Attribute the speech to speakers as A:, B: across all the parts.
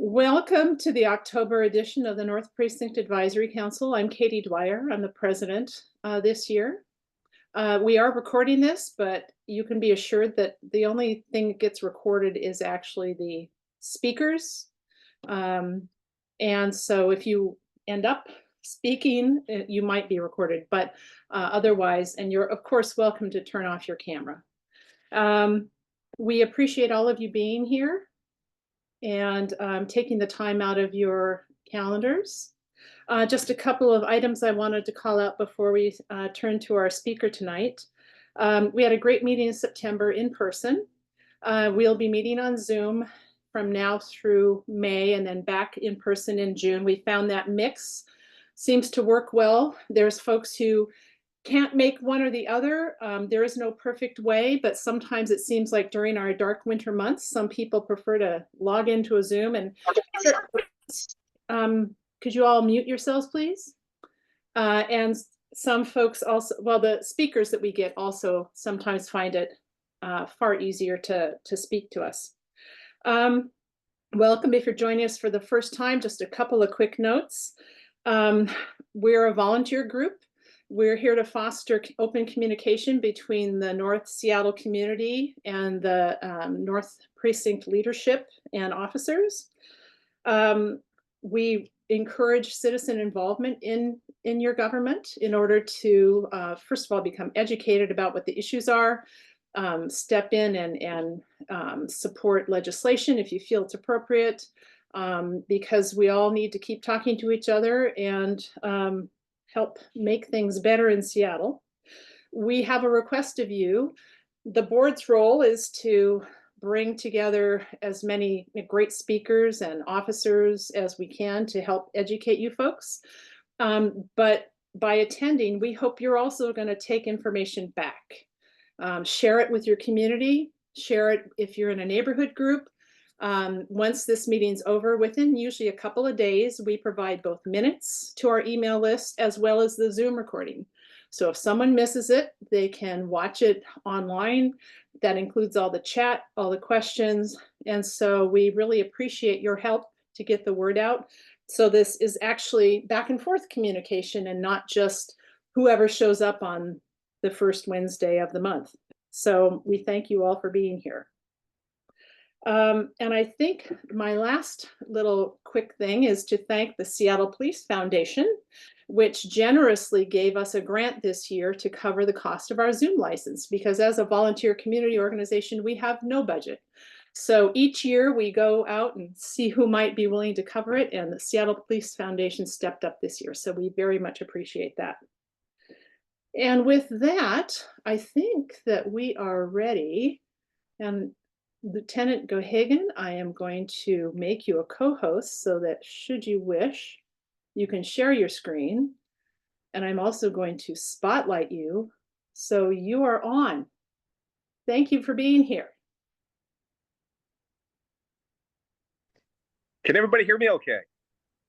A: Welcome to the October edition of the North Precinct Advisory Council. I'm Katie Dwyer. I'm the president this year. We are recording this, but you can be assured that the only thing that gets recorded is actually the speakers. And so if you end up speaking, you might be recorded, but otherwise, and you're of course welcome to turn off your camera. We appreciate all of you being here and taking the time out of your calendars. Just a couple of items I wanted to call out before we turn to our speaker tonight. We had a great meeting in September in person. We'll be meeting on Zoom from now through May and then back in person in June. We found that mix seems to work well. There's folks who can't make one or the other. There is no perfect way, but sometimes it seems like during our dark winter months, some people prefer to log into a Zoom and could you all mute yourselves, please? And some folks also, well, the speakers that we get also sometimes find it far easier to speak to us. Welcome if you're joining us for the first time. Just a couple of quick notes. We're a volunteer group. We're here to foster open communication between the North Seattle community and the North Precinct leadership and officers. We encourage citizen involvement in your government in order to, first of all, become educated about what the issues are, step in and support legislation if you feel it's appropriate, because we all need to keep talking to each other and help make things better in Seattle. We have a request of you. The board's role is to bring together as many great speakers and officers as we can to help educate you folks. But by attending, we hope you're also going to take information back. Share it with your community, share it if you're in a neighborhood group. Once this meeting's over, within usually a couple of days, we provide both minutes to our email list as well as the Zoom recording. So if someone misses it, they can watch it online. That includes all the chat, all the questions. And so we really appreciate your help to get the word out. So this is actually back and forth communication and not just whoever shows up on the first Wednesday of the month. So we thank you all for being here. And I think my last little quick thing is to thank the Seattle Police Foundation, which generously gave us a grant this year to cover the cost of our Zoom license, because as a volunteer community organization, we have no budget. So each year we go out and see who might be willing to cover it, and the Seattle Police Foundation stepped up this year. So we very much appreciate that. And with that, I think that we are ready. And Lieutenant Geoghagan, I am going to make you a co-host so that should you wish, you can share your screen. And I'm also going to spotlight you so you are on. Thank you for being here.
B: Can everybody hear me okay?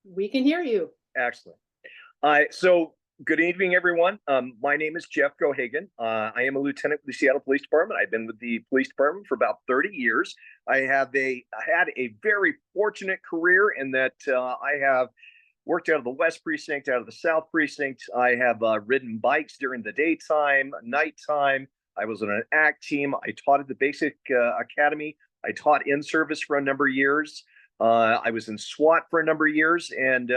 A: We can hear you.
B: Excellent. So good evening, everyone. My name is Jeff Geoghagan. I am a lieutenant with the Seattle Police Department. I've been with the police department for about 30 years. I had a very fortunate career in that I have worked out of the West Precinct, out of the South Precinct. I have ridden bikes during the daytime, nighttime. I was on an ACT team. I taught at the Basic Academy. I taught in service for a number of years. I was in SWAT for a number of years, and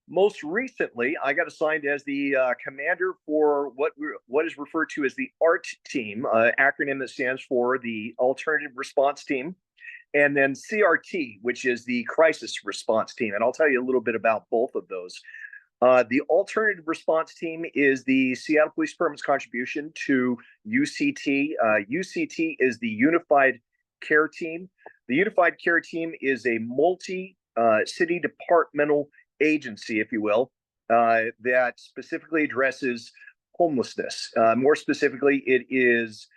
B: most recently, I got assigned as the commander for what is referred to as the ART team, acronym that stands for the Alternative Response Team, and then CRT, which is the Crisis Response Team. And I'll tell you a little bit about both of those. The Alternative Response Team is the Seattle Police Department's contribution to UCT. UCT is the Unified Care Team. The Unified Care Team is a multi-city departmental agency, if you will, that specifically addresses homelessness. More specifically, it is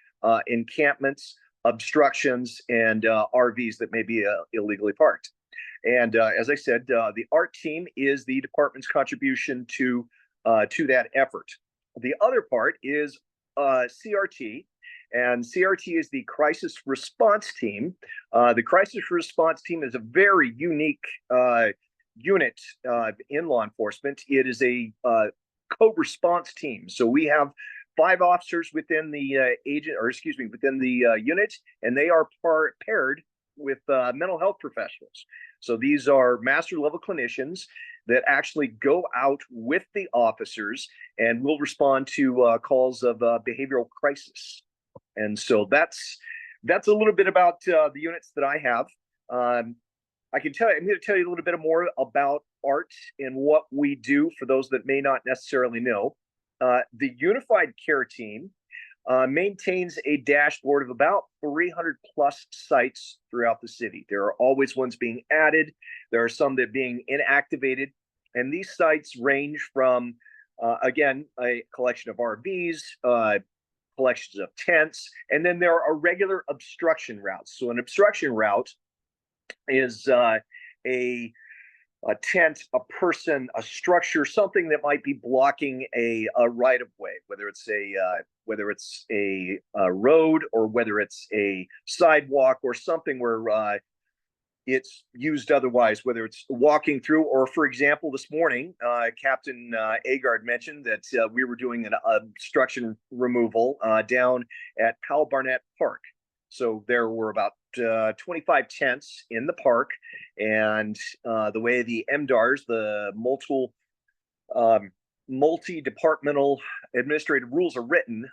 B: encampments, obstructions, and RVs that may be illegally parked. And as I said, the ART team is the department's contribution to that effort. The other part is CRT, and CRT is the Crisis Response Team. The Crisis Response Team is a very unique unit in law enforcement. It is a co-response team. So we have 5 officers within the within the unit, and they are paired with mental health professionals. So these are master level clinicians that actually go out with the officers and will respond to calls of behavioral crisis. And so that's a little bit about the units that I have. I'm going to tell you a little bit more about ART and what we do for those that may not necessarily know. The Unified Care Team maintains a dashboard of about 300 plus sites throughout the city. There are always ones being added. There are some that are being inactivated. And these sites range from, again, a collection of RVs, collections of tents, and then there are regular obstruction routes. So an obstruction route is a tent, a person, a structure, something that might be blocking a right of way, whether it's a road or whether it's a sidewalk or something where it's used otherwise, whether it's walking through, or for example, this morning, Captain Agard mentioned that we were doing an obstruction removal down at Powell Barnett Park. So there were about 25 tents in the park, and the way the MDARs, the multi-departmental administrative rules are written,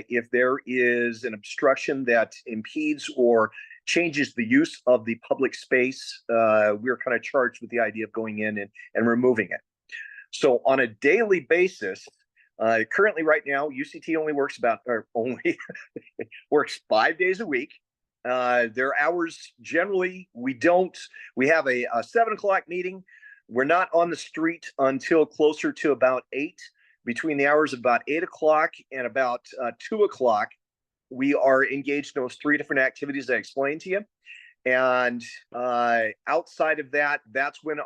B: if there is an obstruction that impedes or changes the use of the public space, we're kind of charged with the idea of going in and removing it. So on a daily basis, currently right now, UCT only works works 5 days a week. Their hours generally, we have a 7 o'clock meeting. We're not on the street until closer to about 8. Between the hours of about 8 o'clock and about 2 o'clock, we are engaged in those 3 different activities I explained to you. And outside of that, that's when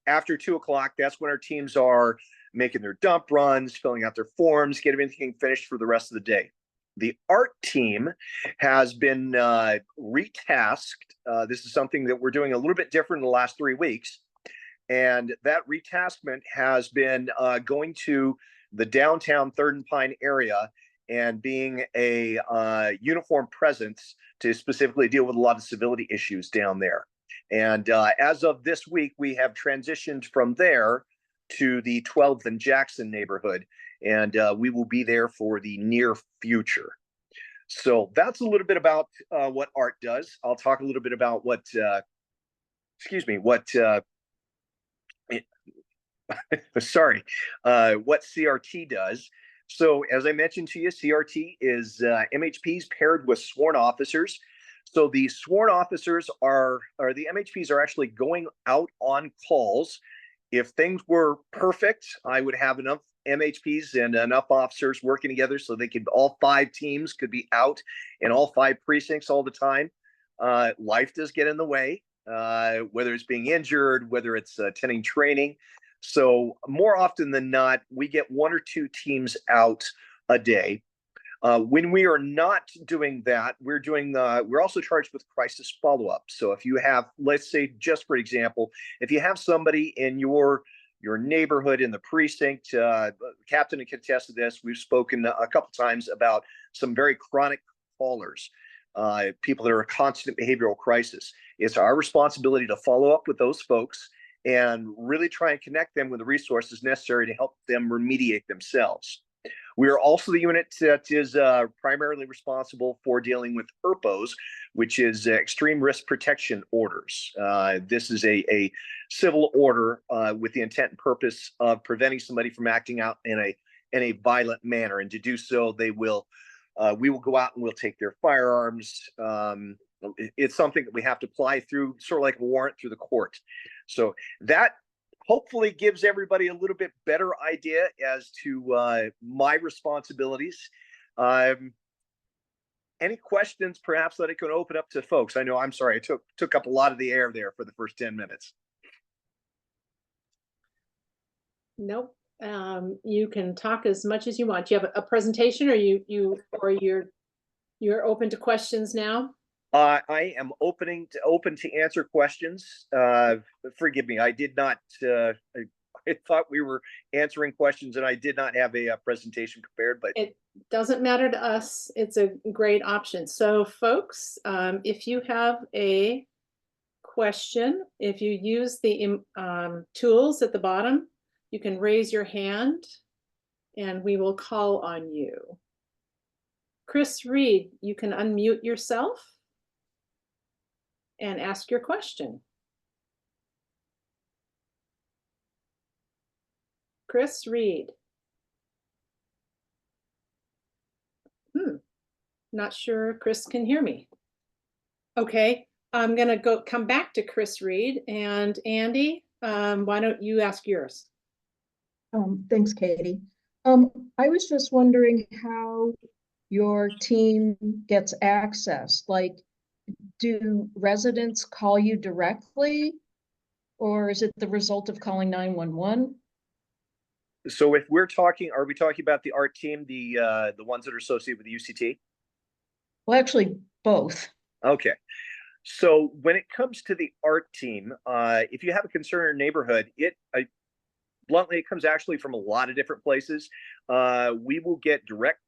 B: after 2 o'clock, that's when our teams are making their dump runs, filling out their forms, getting everything finished for the rest of the day. The ART team has been retasked. This is something that we're doing a little bit different in the last 3 weeks. And that retaskment has been going to the downtown Third and Pine area and being a uniform presence to specifically deal with a lot of civility issues down there. And as of this week, we have transitioned from there to the 12th and Jackson neighborhood, and we will be there for the near future. So that's a little bit about what ART does. I'll talk a little bit about what CRT does. So as I mentioned to you, CRT is MHPs paired with sworn officers. So the sworn officers the MHPs are actually going out on calls. If things were perfect, I would have enough MHPs and enough officers working together so all 5 teams could be out in all 5 precincts all the time. Life does get in the way, whether it's being injured, whether it's attending training. So more often than not, we get 1 or 2 teams out a day. When we are not doing that, we're also charged with crisis follow-up. So if you have, let's say, just for example, if you have somebody in your neighborhood in the precinct, Captain can attest to this. We've spoken a couple times about some very chronic callers, people that are a constant behavioral crisis. It's our responsibility to follow up with those folks and really try and connect them with the resources necessary to help them remediate themselves. We are also the unit that is primarily responsible for dealing with ERPOs, which is extreme risk protection orders. This is a civil order with the intent and purpose of preventing somebody from acting out in a violent manner. And to do so, we will go out and we'll take their firearms. It's something that we have to apply through, sort of like a warrant through the court. So that hopefully gives everybody a little bit better idea as to my responsibilities. Any questions perhaps that I can open up to folks? I know, I'm sorry, I took up a lot of the air there for the first 10 minutes.
A: Nope. You can talk as much as you want. Do you have a presentation, or you're open to questions now?
B: I am open to answer questions. Forgive me, I did not. I thought we were answering questions, and I did not have a presentation prepared. But
A: It doesn't matter to us. It's a great option. So, folks, if you have a question, if you use the tools at the bottom, you can raise your hand, and we will call on you. Chris Reed, you can unmute yourself and ask your question. Chris Reed. Not sure Chris can hear me. Okay, I'm gonna come back to Chris Reed, and Andy, why don't you ask yours?
C: Thanks, Katie. I was just wondering how your team gets access. Like, do residents call you directly, or is it the result of calling 911?
B: so if we're talking, are we talking about the art team, the ones that are associated with the UCT?
C: Well, actually, both.
B: Okay. So when it comes to the art team, if you have a concern in your neighborhood, bluntly, it comes actually from a lot of different places. We will get direct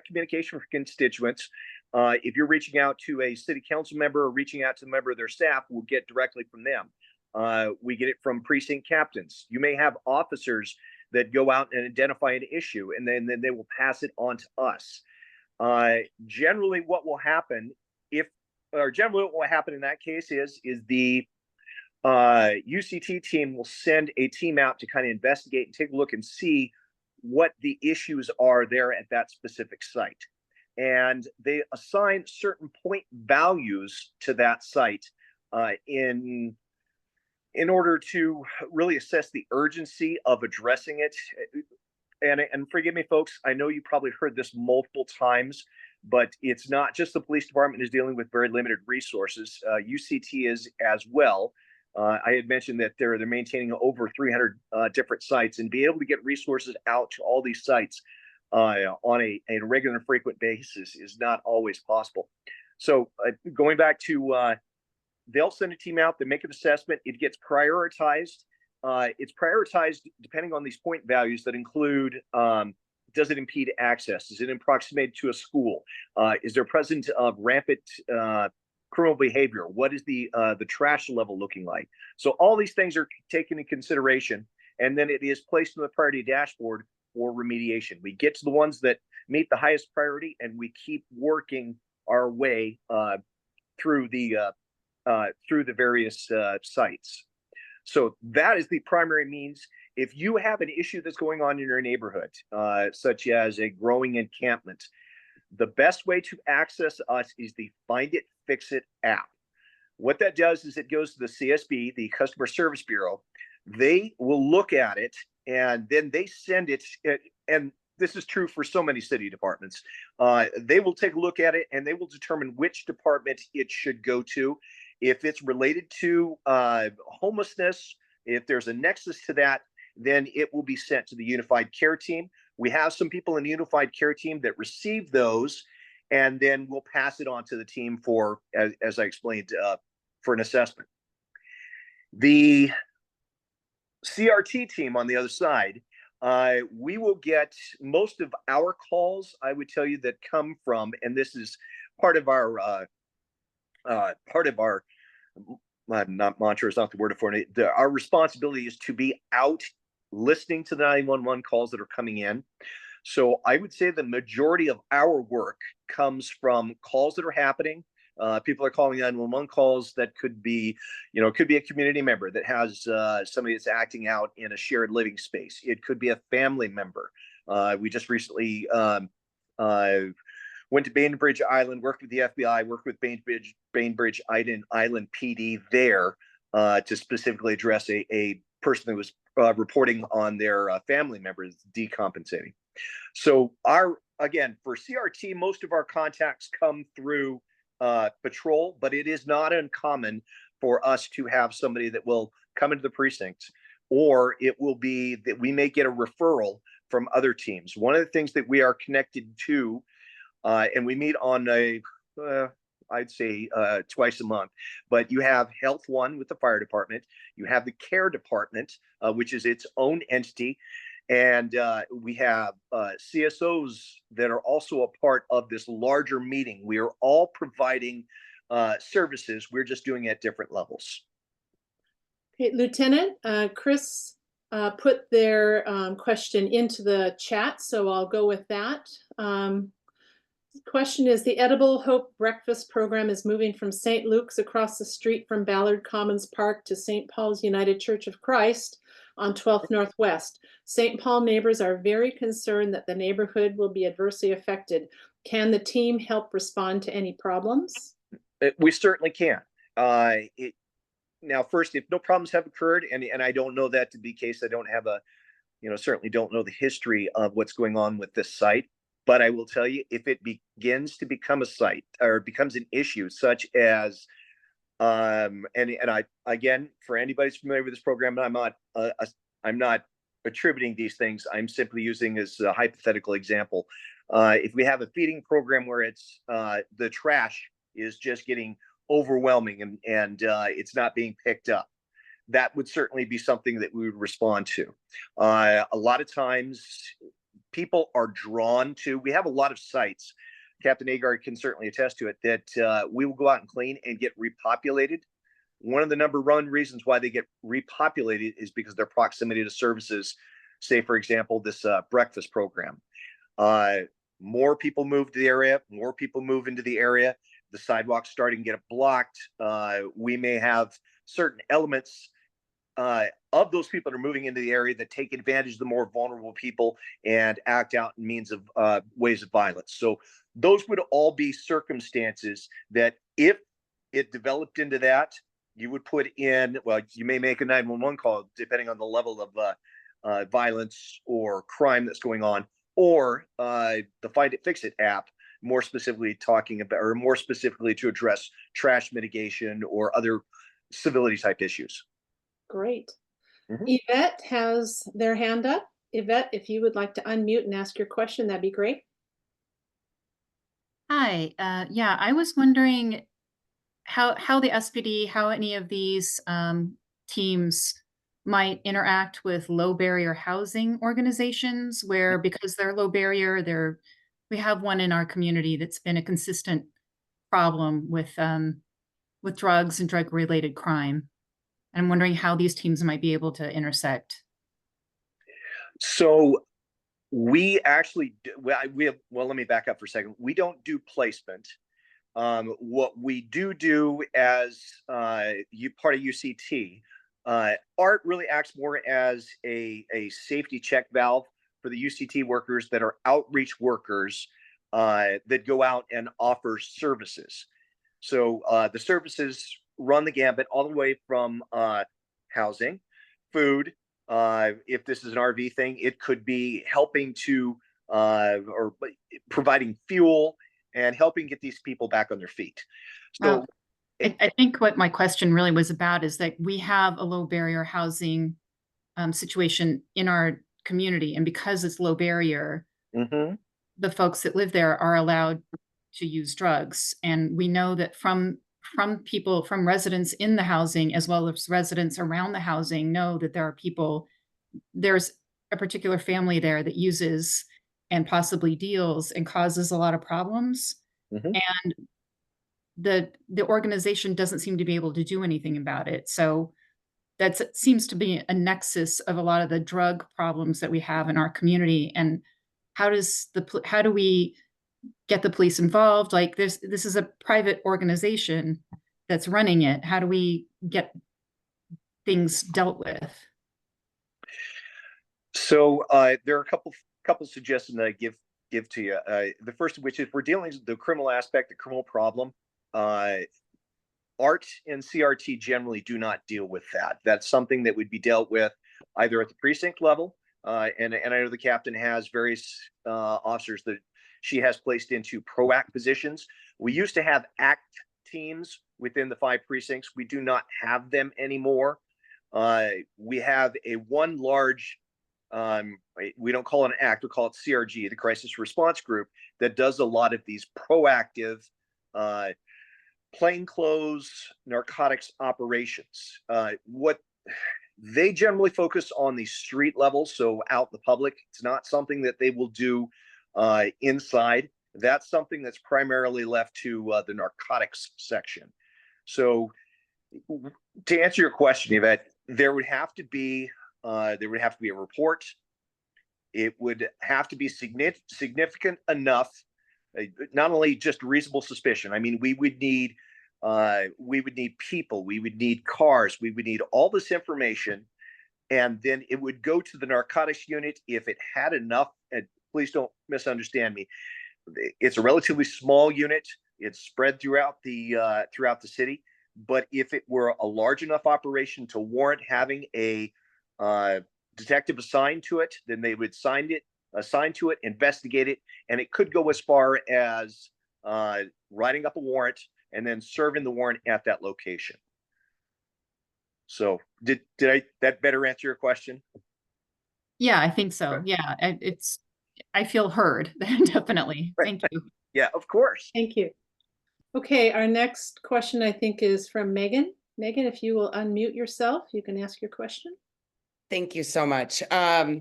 B: communication from constituents. If you're reaching out to a city council member or reaching out to a member of their staff, we'll get directly from them. We get it from precinct captains. You may have officers that go out and identify an issue, and then they will pass it on to us. Generally, what will happen in that case is the UCT team will send a team out to kind of investigate and take a look and see what the issues are there at that specific site. And they assign certain point values to that site in order to really assess the urgency of addressing it. And forgive me, folks, I know you probably heard this multiple times, but it's not just the police department is dealing with very limited resources. UCT is as well. I had mentioned that they're maintaining over 300 different sites, and be able to get resources out to all these sites on a regular and frequent basis is not always possible. So going back to, they'll send a team out, they make an assessment, it gets prioritized. It's prioritized depending on these point values that include, does it impede access? Is it in proximity to a school? Is there presence of rampant criminal behavior? What is the trash level looking like? So all these things are taken into consideration, and then it is placed on the priority dashboard for remediation. We get to the ones that meet the highest priority, and we keep working our way through the various sites. So that is the primary means. If you have an issue that's going on in your neighborhood, such as a growing encampment, the best way to access us is the Find It, Fix It app. What that does is it goes to the CSB, the Customer Service Bureau. They will look at it, and then they send it, and this is true for so many city departments. They will take a look at it, and they will determine which department it should go to. If it's related to homelessness, if there's a nexus to that, then it will be sent to the Unified Care Team. We have some people in the Unified Care Team that receive those, and then we'll pass it on to the team for, as I explained, for an assessment. The CRT team on the other side, we will get most of our calls, I would tell you, that come from, and this is part of our not mantra is not the word for it. Our responsibility is to be out listening to the 911 calls that are coming in. So I would say the majority of our work comes from calls that are happening. People are calling 911 calls that could be, it could be a community member that has somebody that's acting out in a shared living space. It could be a family member. We just recently went to Bainbridge Island, worked with the FBI, worked with Bainbridge Island PD there to specifically address a person that was reporting on their family members decompensating. So again, for CRT, most of our contacts come through patrol, but it is not uncommon for us to have somebody that will come into the precincts or it will be that we may get a referral from other teams. One of the things that we are connected to, and we meet on I'd say twice a month, but you have Health One with the fire department, you have the care department, which is its own entity, and we have CSOs that are also a part of this larger meeting. We are all providing services. We're just doing it at different levels.
A: Okay, Lieutenant, Chris put their question into the chat, so I'll go with that. The question is, the Edible Hope Breakfast Program is moving from St. Luke's across the street from Ballard Commons Park to St. Paul's United Church of Christ on 12th Northwest. St. Paul neighbors are very concerned that the neighborhood will be adversely affected. Can the team help respond to any problems?
B: We certainly can. Now, first, if no problems have occurred, and I don't know that to be the case, I don't have certainly don't know the history of what's going on with this site. But I will tell you, if it begins to become a site or becomes an issue, such as, and I, again, for anybody who's familiar with this program, I'm not attributing these things. I'm simply using as a hypothetical example. If we have a feeding program where it's the trash is just getting overwhelming and it's not being picked up, that would certainly be something that we would respond to. A lot of times people are drawn to, we have a lot of sites, Captain Agard can certainly attest to it, that we will go out and clean and get repopulated. One of the number one reasons why they get repopulated is because of their proximity to services. Say, for example, this breakfast program. More people move to the area, more people move into the area, the sidewalks starting to get blocked. We may have certain elements of those people that are moving into the area that take advantage of the more vulnerable people and act out in means of ways of violence. So those would all be circumstances that if it developed into that, you would put in, well, you may make a 911 call depending on the level of violence or crime that's going on, or the Find It, Fix It app, more specifically talking about, or more specifically to address trash mitigation or other civility type issues.
A: Great. Yvette has their hand up. Yvette, if you would like to unmute and ask your question, that'd be great.
D: Hi, yeah, I was wondering how the SPD, how any of these teams might interact with low barrier housing organizations where, because they're low barrier, we have one in our community that's been a consistent problem with drugs and drug related crime. I'm wondering how these teams might be able to intersect.
B: So we actually do, well, let me back up for a second. We don't do placement. What we do as part of UCT, ART really acts more as a safety check valve for the UCT workers that are outreach workers that go out and offer services. So the services run the gambit all the way from housing, food. If this is an RV thing, it could be helping to or providing fuel and helping get these people back on their feet. So
D: I think what my question really was about is that we have a low barrier housing situation in our community, and because it's low barrier, the folks that live there are allowed to use drugs. And we know that from people, from residents in the housing, as well as residents around the housing, know that there's a particular family there that uses and possibly deals and causes a lot of problems. And the organization doesn't seem to be able to do anything about it. So that seems to be a nexus of a lot of the drug problems that we have in our community. And how do we get the police involved? Like this is a private organization that's running it. How do we get things dealt with?
B: So there are a couple suggestions that I give to you. The first of which is we're dealing with the criminal aspect, the criminal problem. ART and CRT generally do not deal with that. That's something that would be dealt with either at the precinct level, and I know the captain has various officers that she has placed into PROACT positions. We used to have ACT teams within the 5 precincts. We do not have them anymore. We have one large, we don't call it an act, we call it CRG, the Crisis Response Group, that does a lot of these proactive plainclothes narcotics operations. What they generally focus on the street level, so out in the public. It's not something that they will do inside. That's something that's primarily left to the narcotics section. So to answer your question, Yvette, there would have to be a report. It would have to be significant enough, not only just reasonable suspicion. I mean, we would need people, we would need cars, we would need all this information, and then it would go to the narcotics unit if it had enough. And please don't misunderstand me. It's a relatively small unit. It's spread throughout the city. But if it were a large enough operation to warrant having a detective assigned to it, then they would assign to it, investigate it, and it could go as far as writing up a warrant and then serving the warrant at that location. So did that better answer your question?
D: Yeah, I think so.
B: Okay.
D: Yeah, I feel heard. Definitely.
B: Right.
D: Thank you.
B: Yeah, of course.
A: Thank you. Okay, our next question, I think, is from Megan. Megan, if you will unmute yourself, you can ask your question.
E: Thank you so much.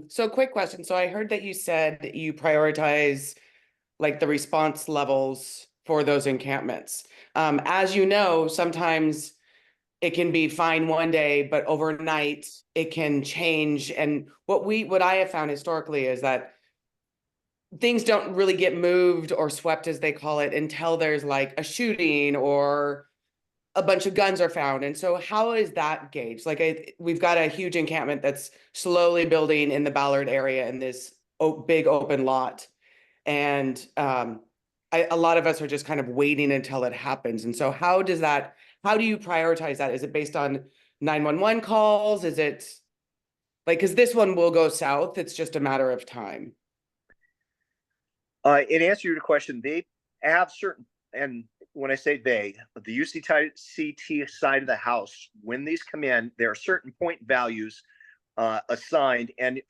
E: So quick question. So I heard that you said you prioritize like the response levels for those encampments. As you know, sometimes it can be fine one day, but overnight it can change. And what I have found historically is that things don't really get moved or swept, as they call it, until there's like a shooting or a bunch of guns are found. And so how is that gauged? Like we've got a huge encampment that's slowly building in the Ballard area in this big open lot. And a lot of us are just kind of waiting until it happens. And so how do you prioritize that? Is it based on 911 calls? Is it like, because this one will go south, it's just a matter of time.
B: In answer to your question, they have certain, and when I say they, the UCT side of the house, when these come in, there are certain point values assigned. And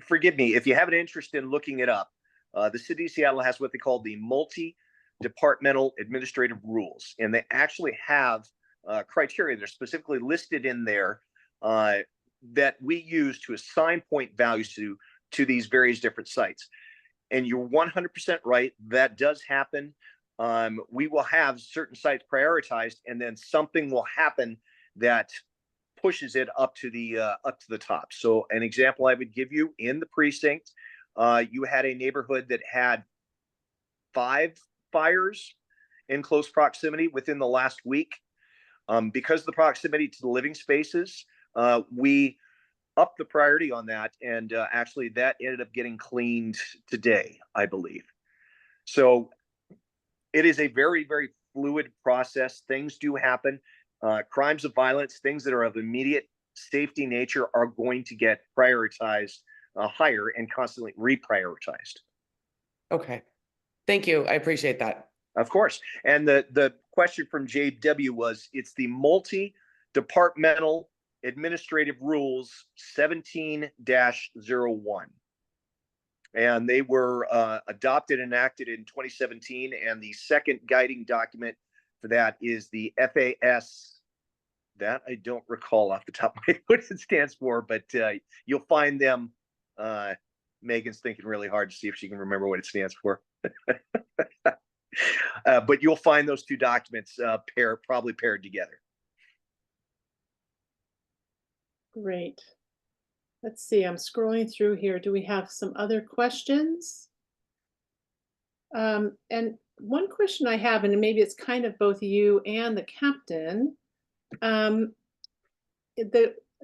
B: forgive me, if you have an interest in looking it up, the city of Seattle has what they call the multi-departmental administrative rules. And they actually have criteria that are specifically listed in there that we use to assign point values to these various different sites. And you're 100% right. That does happen. We will have certain sites prioritized, and then something will happen that pushes it up to the top. So an example I would give you, in the precinct, you had a neighborhood that had 5 fires in close proximity within the last week. Because of the proximity to the living spaces, we up the priority on that, and actually that ended up getting cleaned today, I believe. So it is a very, very fluid process. Things do happen. Crimes of violence, things that are of immediate safety nature, are going to get prioritized higher and constantly reprioritized.
E: Okay, thank you. I appreciate that.
B: Of course. And the question from JW was, it's the multi-departmental administrative rules 17-01. And they were adopted and enacted in 2017. And the second guiding document for that is the FAS. That I don't recall off the top of my head what it stands for, but you'll find them. Megan's thinking really hard to see if she can remember what it stands for. But you'll find those two documents probably paired together.
A: Great. Let's see, I'm scrolling through here. Do we have some other questions? And one question I have, and maybe it's kind of both you and the captain. The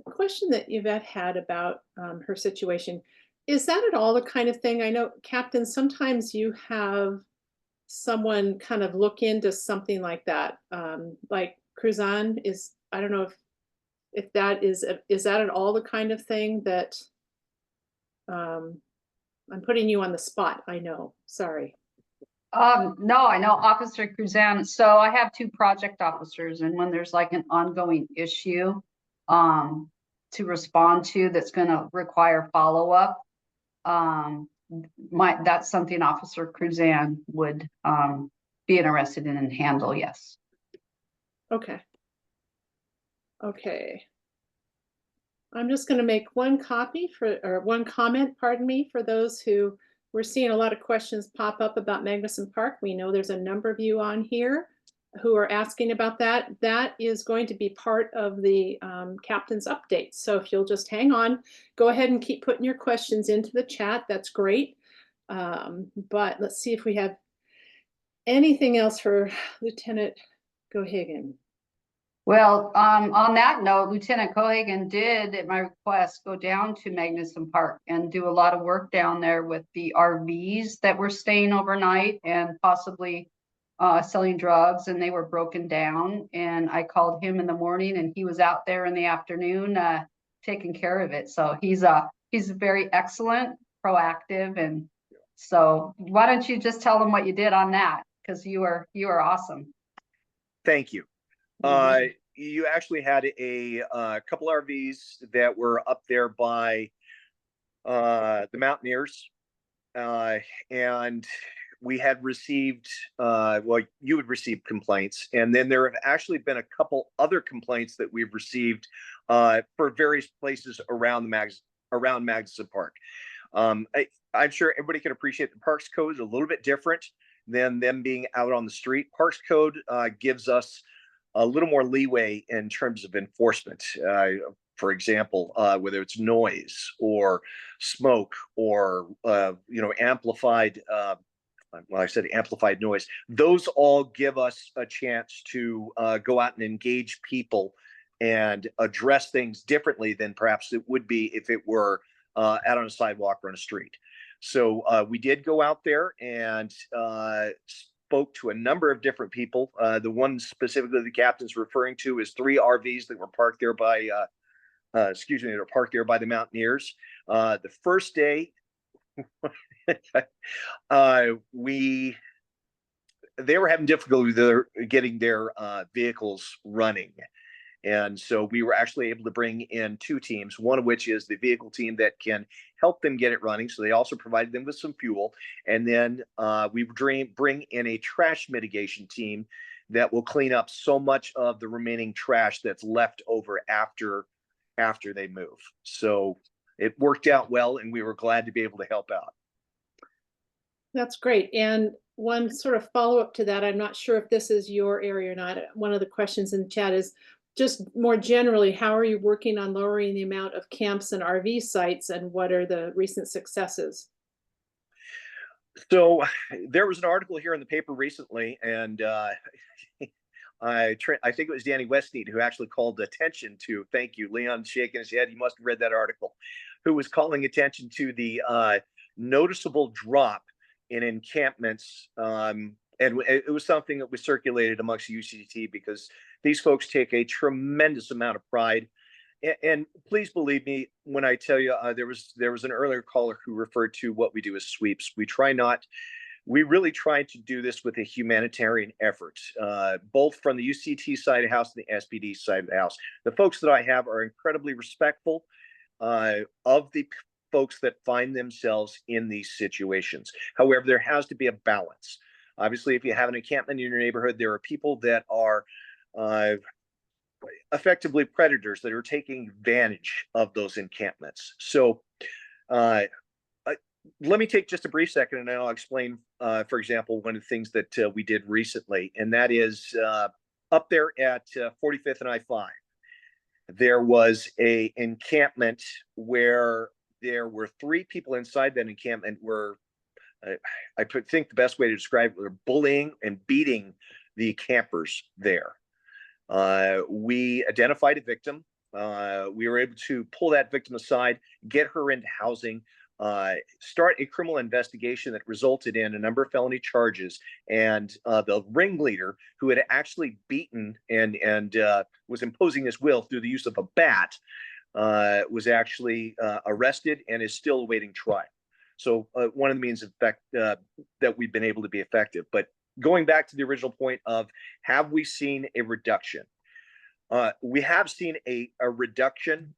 A: question that Yvette had about her situation, is that at all the kind of thing? I know, Captain, sometimes you have someone kind of look into something like that. Like Cruzan is, I don't know if that is that at all the kind of thing that I'm putting you on the spot, I know, sorry.
F: No, I know Officer Cruzan. So I have 2 project officers, and when there's like an ongoing issue, to respond to that's gonna require follow-up, that's something Officer Cruzan would be interested in and handle, yes.
A: Okay. Okay. I'm just going to make one comment, pardon me, for those who we're seeing a lot of questions pop up about Magnuson Park. We know there's a number of you on here who are asking about that. That is going to be part of the captain's update. So if you'll just hang on, go ahead and keep putting your questions into the chat. That's great. But let's see if we have anything else for Lieutenant Geoghagan.
F: Well, on that note, Lieutenant Geoghagan did, at my request, go down to Magnuson Park and do a lot of work down there with the RVs that were staying overnight and possibly selling drugs, and they were broken down. And I called him in the morning, and he was out there in the afternoon taking care of it. So he's very excellent, proactive, and so why don't you just tell them what you did on that, because you are awesome.
B: Thank you. You actually had a couple RVs that were up there by the Mountaineers, and we had received, well, you had received complaints, and then there have actually been a couple other complaints that we've received for various places around Magnuson Park. I'm sure everybody can appreciate the Parks Code is a little bit different than them being out on the street. Parks Code gives us a little more leeway in terms of enforcement. For example, whether it's noise or smoke or amplified. Well, I said amplified noise. Those all give us a chance to go out and engage people and address things differently than perhaps it would be if it were out on a sidewalk or on a street. So we did go out there and spoke to a number of different people. The one specifically the captain's referring to is 3 RVs that were parked there by, they were parked there by the Mountaineers. The first day, they were having difficulty getting their vehicles running. And so we were actually able to bring in 2 teams, one of which is the vehicle team that can help them get it running. So they also provided them with some fuel. And then we bring in a trash mitigation team that will clean up so much of the remaining trash that's left over after they move. So it worked out well, and we were glad to be able to help out.
A: That's great. And one sort of follow-up to that, I'm not sure if this is your area or not. One of the questions in the chat is just more generally, how are you working on lowering the amount of camps and RV sites, and what are the recent successes?
B: So there was an article here in the paper recently, and I think it was Danny Westneat who actually called attention to, thank you, Leon shaking his head, he must have read that article, who was calling attention to the noticeable drop in encampments. And it was something that was circulated amongst the UCT because these folks take a tremendous amount of pride. And please believe me when I tell you, there was an earlier caller who referred to what we do as sweeps. We really try to do this with a humanitarian effort, both from the UCT side of the house and the SPD side of the house. The folks that I have are incredibly respectful of the folks that find themselves in these situations. However, there has to be a balance. Obviously, if you have an encampment in your neighborhood, there are people that are effectively predators that are taking advantage of those encampments. So let me take just a brief second and I'll explain, for example, one of the things that we did recently, and that is up there at 45th and I-5. There was a encampment where there were 3 people inside that encampment where I think the best way to describe it were bullying and beating the campers there. We identified a victim. We were able to pull that victim aside, get her into housing, start a criminal investigation that resulted in a number of felony charges. And the ringleader, who had actually beaten and was imposing his will through the use of a bat, was actually arrested and is still awaiting trial. So one of the means of that we've been able to be effective. But going back to the original point of, have we seen a reduction? We have seen a reduction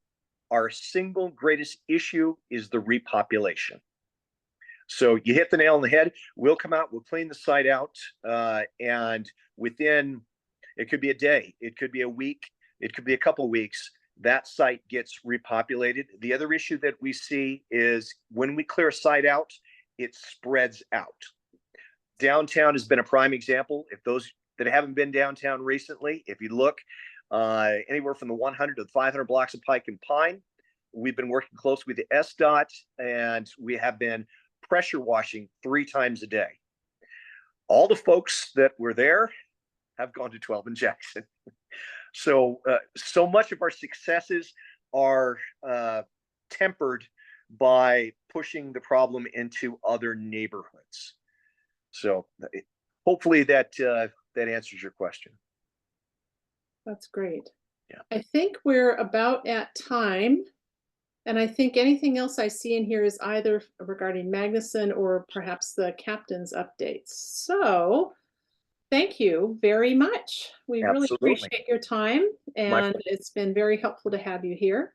B: our single greatest issue is the repopulation. So you hit the nail on the head. We'll come out, we'll clean the site out, and within, it could be a day, it could be a week, it could be a couple of weeks, that site gets repopulated. The other issue that we see is when we clear a site out, it spreads out. Downtown has been a prime example. If those that haven't been downtown recently, if you look anywhere from the 100 to the 500 blocks of Pike and Pine, we've been working closely with the SDOT, and we have been pressure washing 3 times a day. All the folks that were there have gone to 12 and Jackson. So much of our successes are tempered by pushing the problem into other neighborhoods. So hopefully that answers your question.
A: That's great.
B: Yeah.
A: I think we're about at time. And I think anything else I see in here is either regarding Magnuson or perhaps the captain's updates. So thank you very much. We really
B: Absolutely.
A: appreciate your time, and it's been very helpful to have you here.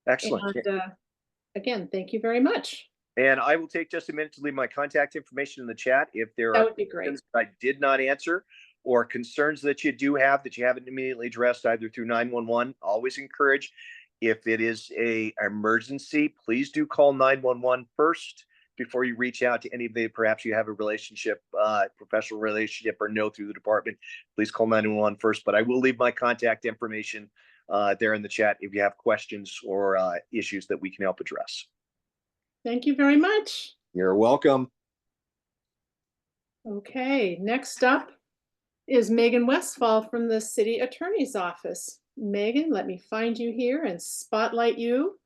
B: Excellent.
A: And again, thank you very much.
B: And I will take just a minute to leave my contact information in the chat. If there
A: That
B: are
A: would be great.
B: questions that I did not answer or concerns that you do have that you haven't immediately addressed either through 911, always encourage, if it is an emergency, please do call 911 first before you reach out to any of the, perhaps you have a relationship, professional relationship, or know through the department. Please call 911 first. But I will leave my contact information there in the chat if you have questions or issues that we can help address.
A: Thank you very much.
B: You're welcome.
A: Okay, next up is Megan Westfall from the City Attorney's Office. Megan, let me find you here and spotlight you.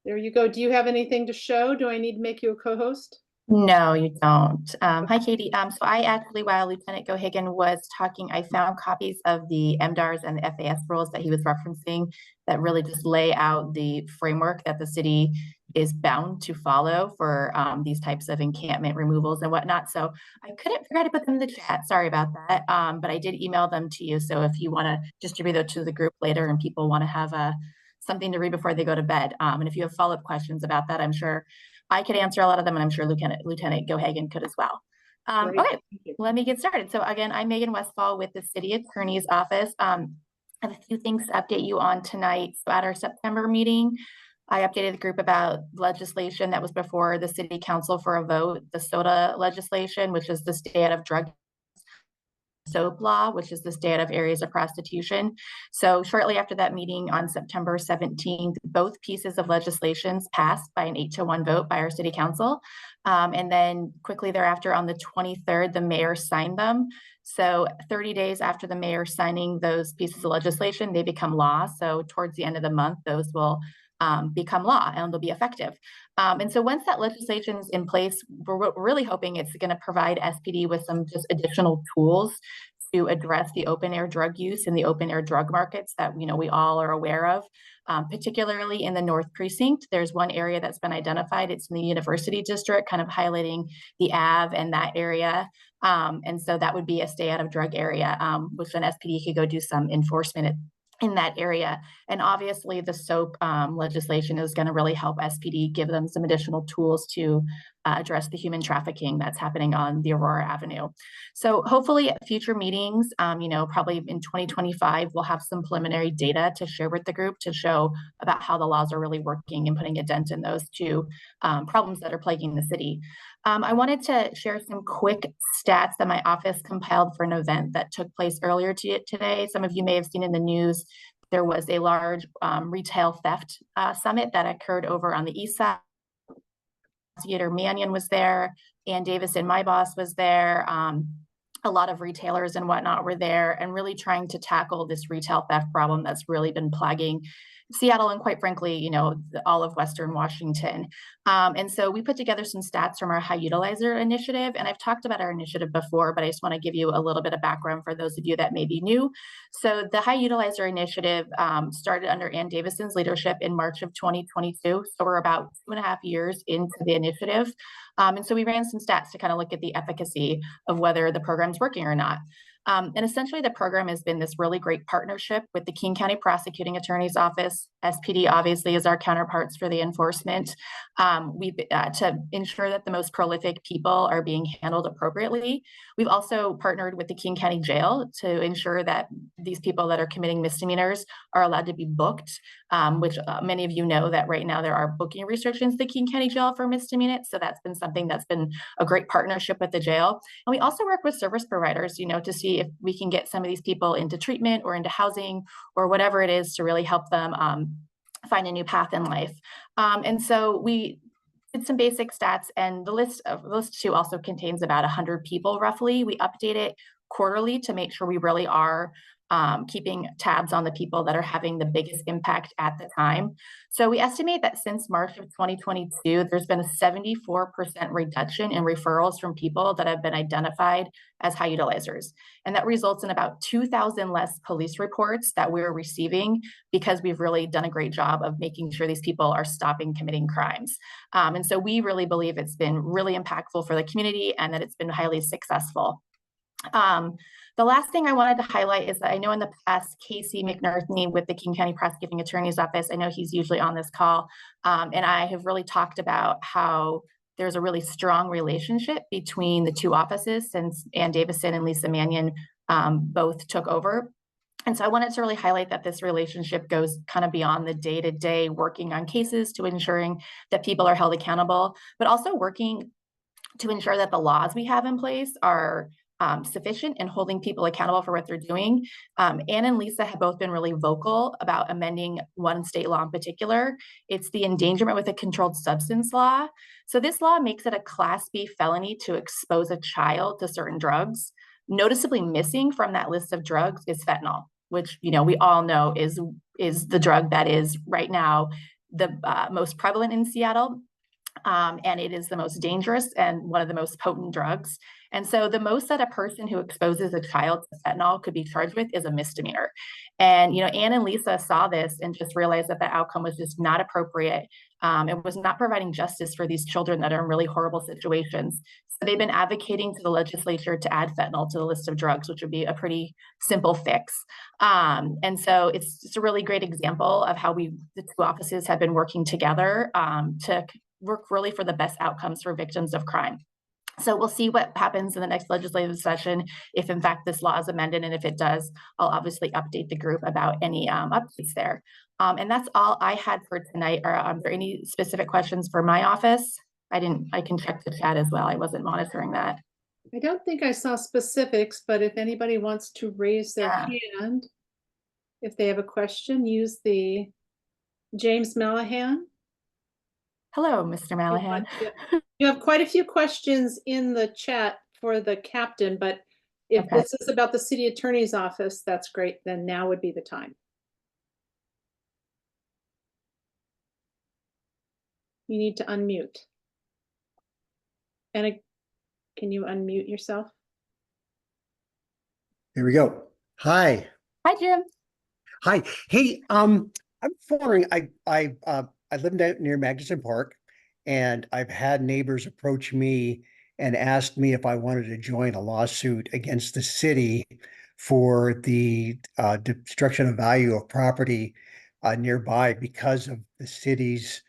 A: There you go. Do you have anything to show? Do I need to make you a co-host?
G: No, you don't. Hi, Katie. So I actually, while Lieutenant Geoghagan was talking, I found copies of the MDARS and the FAS rules that he was referencing that really just lay out the framework that the city is bound to follow for these types of encampment removals and whatnot. So I couldn't forget to put them in the chat. Sorry about that. But I did email them to you. So if you want to distribute those to the group later and people want to have something to read before they go to bed. And if you have follow-up questions about that, I'm sure I could answer a lot of them, and I'm sure Lieutenant Geoghagan could as well. Okay, let me get started. So again, I'm Megan Westfall with the City Attorney's Office. I have a few things to update you on tonight. So at our September meeting, I updated the group about legislation that was before the City Council for a vote, the SODA legislation, which is the Stay Out of Drug SOAP law, which is the Stay Out of Areas of Prostitution. So shortly after that meeting on September 17th, both pieces of legislations passed by an 8-1 vote by our City Council. And then quickly thereafter on the 23rd, the mayor signed them. So 30 days after the mayor signing those pieces of legislation, they become law. So towards the end of the month, those will become law and they'll be effective. And so once that legislation is in place, we're really hoping it's going to provide SPD with some just additional tools to address the open air drug use and the open air drug markets that we all are aware of, particularly in the North Precinct. There's one area that's been identified. It's in the University District, kind of highlighting the Ave and that area. And so that would be a stay out of drug area, which an SPD could go do some enforcement in that area. And obviously the SOAP legislation is going to really help SPD give them some additional tools to address the human trafficking that's happening on the Aurora Avenue. So hopefully at future meetings, probably in 2025, we'll have some preliminary data to share with the group to show about how the laws are really working and putting a dent in those two problems that are plaguing the city. I wanted to share some quick stats that my office compiled for an event that took place earlier today. Some of you may have seen in the news, there was a large retail theft summit that occurred over on the east side. Theater Mannion was there, Ann Davison, my boss, was there. A lot of retailers and whatnot were there, and really trying to tackle this retail theft problem that's really been plaguing Seattle and, quite frankly, all of Western Washington. And so we put together some stats from our High Utilizer initiative. And I've talked about our initiative before, but I just want to give you a little bit of background for those of you that may be new. So the High Utilizer initiative started under Ann Davison's leadership in March of 2022. So we're about 2.5 years into the initiative. And so we ran some stats to kind of look at the efficacy of whether the program's working or not. And essentially the program has been this really great partnership with the King County Prosecuting Attorney's Office. SPD obviously is our counterparts for the enforcement. To ensure that the most prolific people are being handled appropriately. We've also partnered with the King County Jail to ensure that these people that are committing misdemeanors are allowed to be booked, which many of you know that right now there are booking restrictions at the King County Jail for misdemeanors. So that's been something that's been a great partnership with the jail. And we also work with service providers, to see if we can get some of these people into treatment or into housing or whatever it is to really help them find a new path in life. And so we did some basic stats, and the list too also contains about 100 people roughly. We update it quarterly to make sure we really are keeping tabs on the people that are having the biggest impact at the time. So we estimate that since March of 2022, there's been a 74% reduction in referrals from people that have been identified as high utilizers. And that results in about 2,000 less police reports that we're receiving because we've really done a great job of making sure these people are stopping committing crimes. And so we really believe it's been really impactful for the community and that it's been highly successful. The last thing I wanted to highlight is that I know in the past, Casey McNarthney with the King County Prosecuting Attorney's Office, I know he's usually on this call, and I have really talked about how there's a really strong relationship between the two offices since Ann Davison and Lisa Mannion both took over. And so I wanted to really highlight that this relationship goes kind of beyond the day-to-day working on cases to ensuring that people are held accountable, but also working to ensure that the laws we have in place are sufficient in holding people accountable for what they're doing. Ann and Lisa have both been really vocal about amending one state law in particular. It's the endangerment with a controlled substance law. So this law makes it a Class B felony to expose a child to certain drugs. Noticeably missing from that list of drugs is fentanyl, which we all know is the drug that is right now the most prevalent in Seattle. And it is the most dangerous and one of the most potent drugs. And so the most that a person who exposes a child to fentanyl could be charged with is a misdemeanor. And, Ann and Lisa saw this and just realized that the outcome was just not appropriate. It was not providing justice for these children that are in really horrible situations. So they've been advocating to the legislature to add fentanyl to the list of drugs, which would be a pretty simple fix. And so it's just a really great example of how the two offices have been working together to work really for the best outcomes for victims of crime. So we'll see what happens in the next legislative session, if in fact this law is amended, and if it does, I'll obviously update the group about any updates there. And that's all I had for tonight. Are there any specific questions for my office? I can check the chat as well. I wasn't monitoring that.
A: I don't think I saw specifics, but if anybody wants to raise their hand, if they have a question, use the James Mallahan.
G: Hello, Mr. Mallahan.
A: You have quite a few questions in the chat for the captain, but if this is about the city attorney's office, that's great. Then now would be the time. You need to unmute. Anna, can you unmute yourself?
H: There we go. Hi.
G: Hi, Jim.
H: Hi. Hey, I'm wondering, I live near Magnuson Park, and I've had neighbors approach me and ask me if I wanted to join a lawsuit against the city for the destruction of value of property nearby because of the city's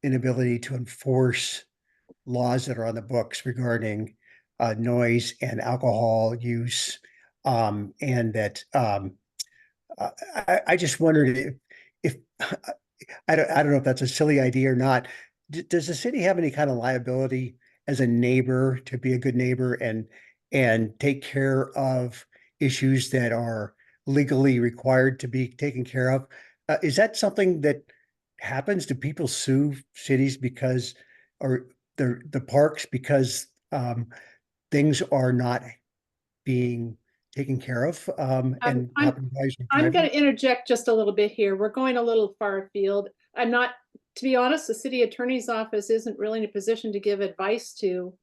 H: inability to enforce laws that are on the books regarding noise and alcohol use, and that I just wondered if I don't know if that's a silly idea or not. Does the city have any kind of liability as a neighbor to be a good neighbor and take care of issues that are legally required to be taken care of? Is that something that happens? Do people sue cities because, or the parks because things are not being taken care of? And
A: I'm going to interject just a little bit here. We're going a little far afield. I'm not, to be honest, the city attorney's office isn't really in a position to give advice to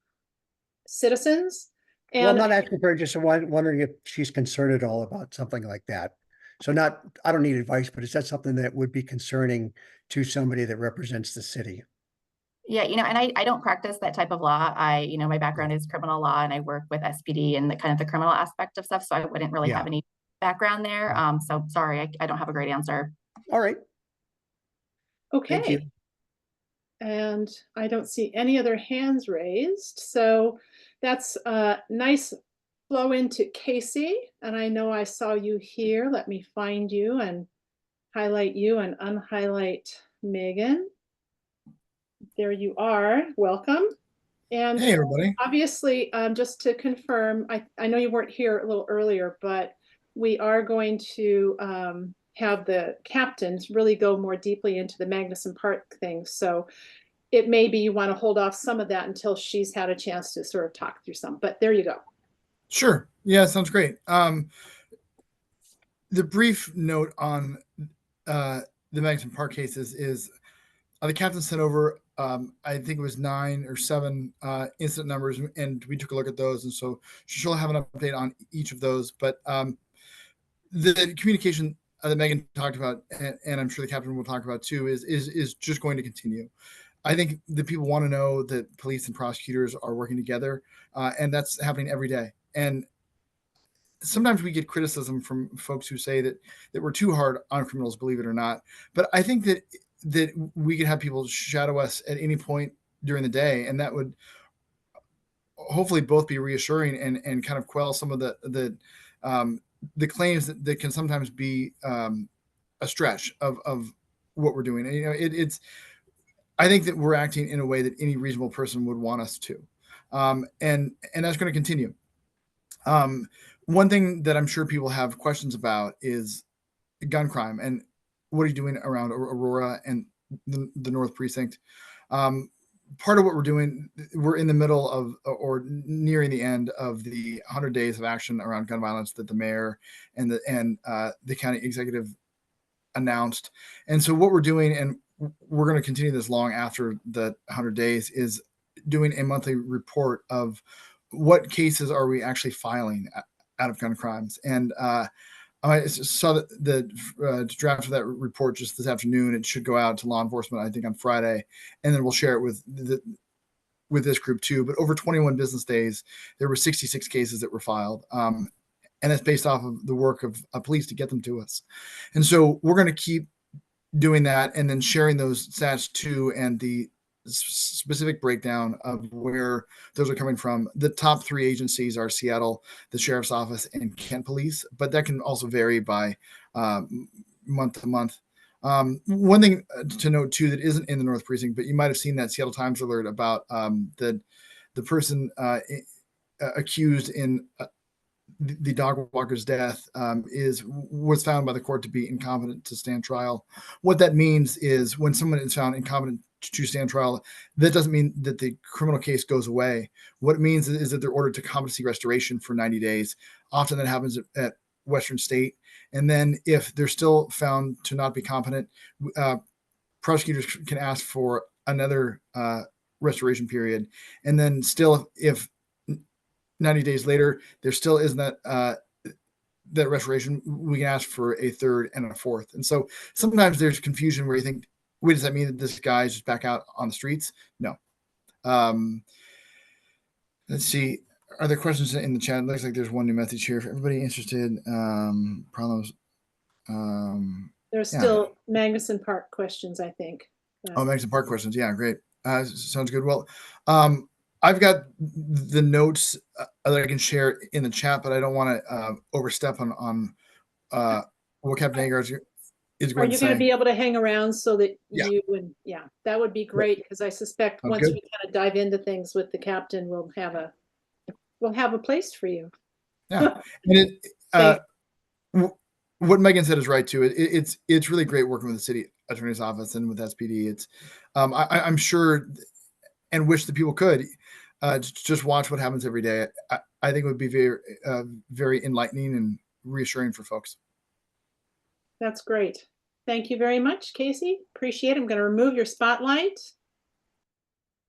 A: citizens. And
H: well, I'm not asking for it, just wondering if she's concerned at all about something like that. So I don't need advice, but is that something that would be concerning to somebody that represents the city?
G: Yeah, and I don't practice that type of law. My background is criminal law and I work with SPD and the kind of the criminal aspect of stuff. So I wouldn't really have any background there. So sorry, I don't have a great answer.
H: All right. Thank you.
A: Okay. And I don't see any other hands raised. So that's a nice flow into Casey. And I know I saw you here. Let me find you and highlight you and unhighlight Megan. There you are. Welcome. And
I: hey, everybody.
A: Obviously, just to confirm, I know you weren't here a little earlier, but we are going to have the captains really go more deeply into the Magnuson Park thing. So it may be you want to hold off some of that until she's had a chance to sort of talk through some, but there you go.
I: Sure. Yeah, sounds great. The brief note on the Magnuson Park cases is the captain sent over, I think it was 9 or 7 incident numbers, and we took a look at those. And so she'll have an update on each of those. But the communication that Megan talked about, and I'm sure the captain will talk about too, is just going to continue. I think that people want to know that police and prosecutors are working together, and that's happening every day. And sometimes we get criticism from folks who say that we're too hard on criminals, believe it or not. But I think that we could have people shadow us at any point during the day, and that would hopefully both be reassuring and kind of quell some of the claims that can sometimes be a stretch of what we're doing. And, it's I think that we're acting in a way that any reasonable person would want us to, and that's going to continue. One thing that I'm sure people have questions about is gun crime and what are you doing around Aurora and the North Precinct. Part of what we're doing, we're in the middle of or nearing the end of the 100 days of action around gun violence that the mayor and the county executive announced. And so what we're doing, and we're going to continue this long after the 100 days, is doing a monthly report of what cases are we actually filing out of gun crimes. And I saw the draft of that report just this afternoon. It should go out to law enforcement, I think, on Friday, and then we'll share it with this group too. But over 21 business days, there were 66 cases that were filed. And that's based off of the work of police to get them to us. And so we're going to keep doing that and then sharing those stats too, and the specific breakdown of where those are coming from. The top 3 agencies are Seattle, the Sheriff's Office, and Kent Police, but that can also vary by month to month. One thing to note too that isn't in the North Precinct, but you might have seen that Seattle Times alert about the person accused in the dog walker's death was found by the court to be incompetent to stand trial. What that means is when someone is found incompetent to stand trial, that doesn't mean that the criminal case goes away. What it means is that they're ordered to competency restoration for 90 days. Often that happens at Western State. And then if they're still found to not be competent, prosecutors can ask for another restoration period. And then still, if 90 days later, there still isn't that restoration, we can ask for a third and a fourth. And so sometimes there's confusion where you think, wait, does that mean that this guy is just back out on the streets? No. Let's see. Are there questions in the chat? It looks like there's one new message here. For everybody interested, problems.
A: There's still Magnuson Park questions, I think.
I: Oh, Magnuson Park questions. Yeah, great. Sounds good. Well, I've got the notes that I can share in the chat, but I don't want to overstep on what Captain Agar is going to say.
A: Are you going to be able to hang around so that you would, that would be great, because I suspect once we kind of dive into things with the captain, we'll have a place for you.
I: Yeah. And what Megan said is right too. It's really great working with the city attorney's office and with SPD. It's I'm sure and wish that people could just watch what happens every day. I think it would be very, very enlightening and reassuring for folks.
A: That's great. Thank you very much, Casey. Appreciate it. I'm going to remove your spotlight.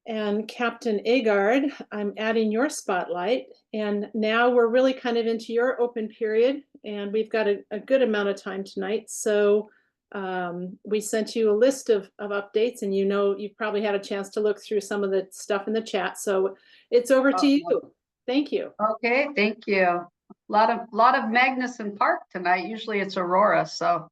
A: And Captain Agard, I'm adding your spotlight. And now we're really kind of into your open period. And we've got a good amount of time tonight. So We sent you a list of updates, and you've probably had a chance to look through some of the stuff in the chat. So it's over to you. Thank you.
F: Okay, thank you. A lot of Magnuson Park tonight. Usually it's Aurora, so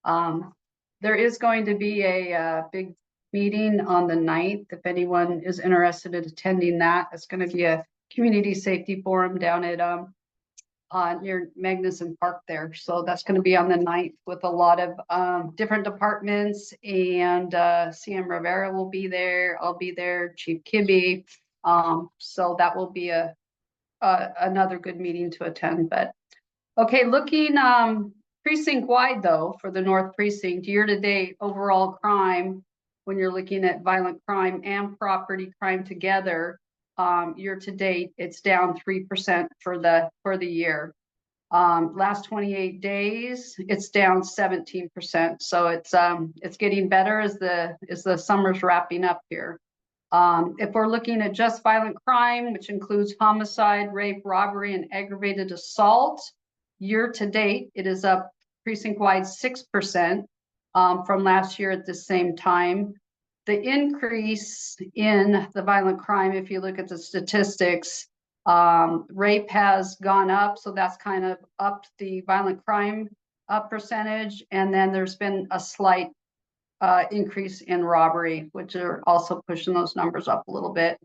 F: there is going to be a big meeting on the 9th. If anyone is interested in attending that, it's going to be a community safety forum down at near Magnuson Park there. So that's going to be on the 9th with a lot of different departments, and CM Rivera will be there. I'll be there, Chief Kibbe. So that will be another good meeting to attend. But okay, looking precinct wide though, for the North Precinct, year to date overall crime, when you're looking at violent crime and property crime together, year to date, it's down 3% for the year. Last 28 days, it's down 17%. So it's getting better as the summer's wrapping up here. If we're looking at just violent crime, which includes homicide, rape, robbery, and aggravated assault, year to date, it is up precinct-wide 6% from last year at the same time. The increase in the violent crime, if you look at the statistics, rape has gone up, so that's kind of upped the violent crime percentage, and then there's been a slight increase in robbery, which are also pushing those numbers up a little bit.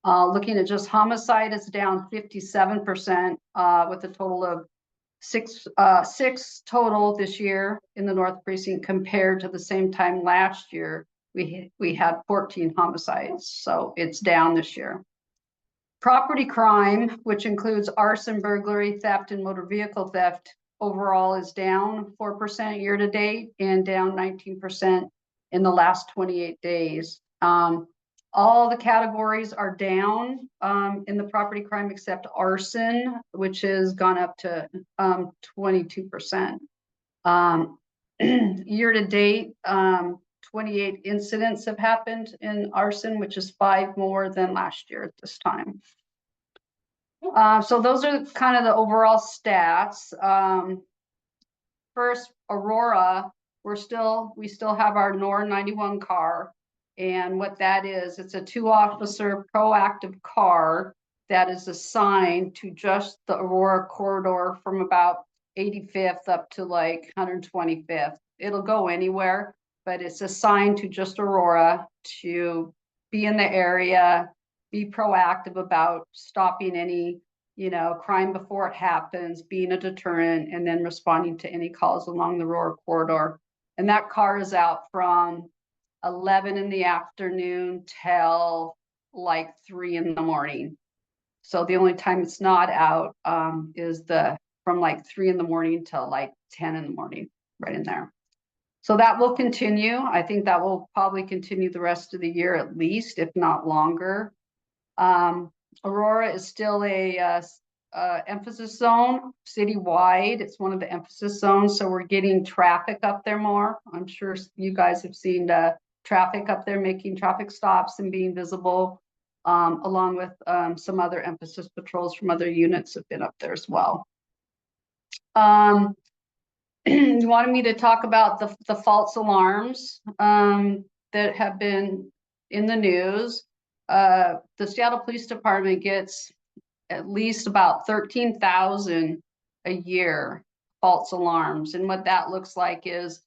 F: Looking at just homicide, it's down 57% with a total of six total this year in the North Precinct, compared to the same time last year. We had 14 homicides, so it's down this year. Property crime, which includes arson, burglary, theft, and motor vehicle theft, overall is down 4% year to date and down 19% in the last 28 days. All the categories are down in the property crime except arson, which has gone up to 22%. Year to date, 28 incidents have happened in arson, which is 5 more than last year at this time. So those are kind of the overall stats. First, Aurora, we still have our NOR 91 car. And what that is, it's a 2-officer proactive car that is assigned to just the Aurora corridor from about 85th up to like 125th. It'll go anywhere, but it's assigned to just Aurora to be in the area, be proactive about stopping any, crime before it happens, being a deterrent, and then responding to any calls along the Aurora corridor. And that car is out from 11 in the afternoon till like 3 in the morning. So the only time it's not out is from like 3 in the morning till like 10 in the morning, right in there. So that will continue. I think that will probably continue the rest of the year at least, if not longer. Aurora is still a emphasis zone citywide. It's one of the emphasis zones, so we're getting traffic up there more. I'm sure you guys have seen traffic up there making traffic stops and being visible, along with some other emphasis patrols from other units have been up there as well. You wanted me to talk about the false alarms that have been in the news. The Seattle Police Department gets at least about 13,000 a year false alarms. And what that looks like is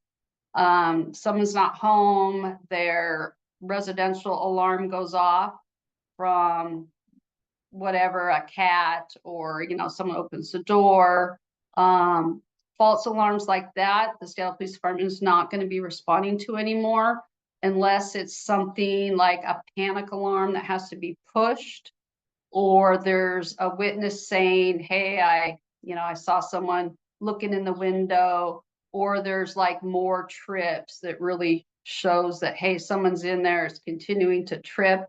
F: someone's not home, their residential alarm goes off from whatever, a cat, or someone opens the door. False alarms like that, the Seattle Police Department is not going to be responding to anymore, unless it's something like a panic alarm that has to be pushed, or there's a witness saying, hey, I saw someone looking in the window, or there's like more trips that really shows that, hey, someone's in there, is continuing to trip,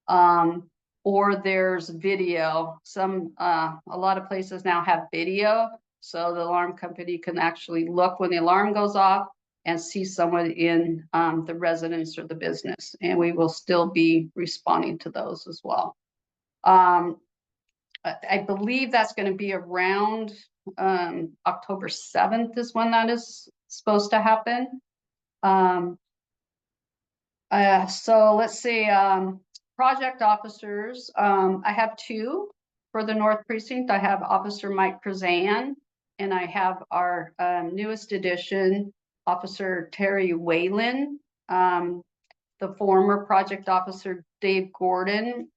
F: or there's video. A lot of places now have video, so the alarm company can actually look when the alarm goes off and see someone in the residence or the business, and we will still be responding to those as well. I believe that's going to be around October 7th is when that is supposed to happen. So let's see, project officers, I have two for the North Precinct. I have Officer Mike Krazan, and I have our newest addition, Officer Terry Whalen. The former project officer, Dave Gordon,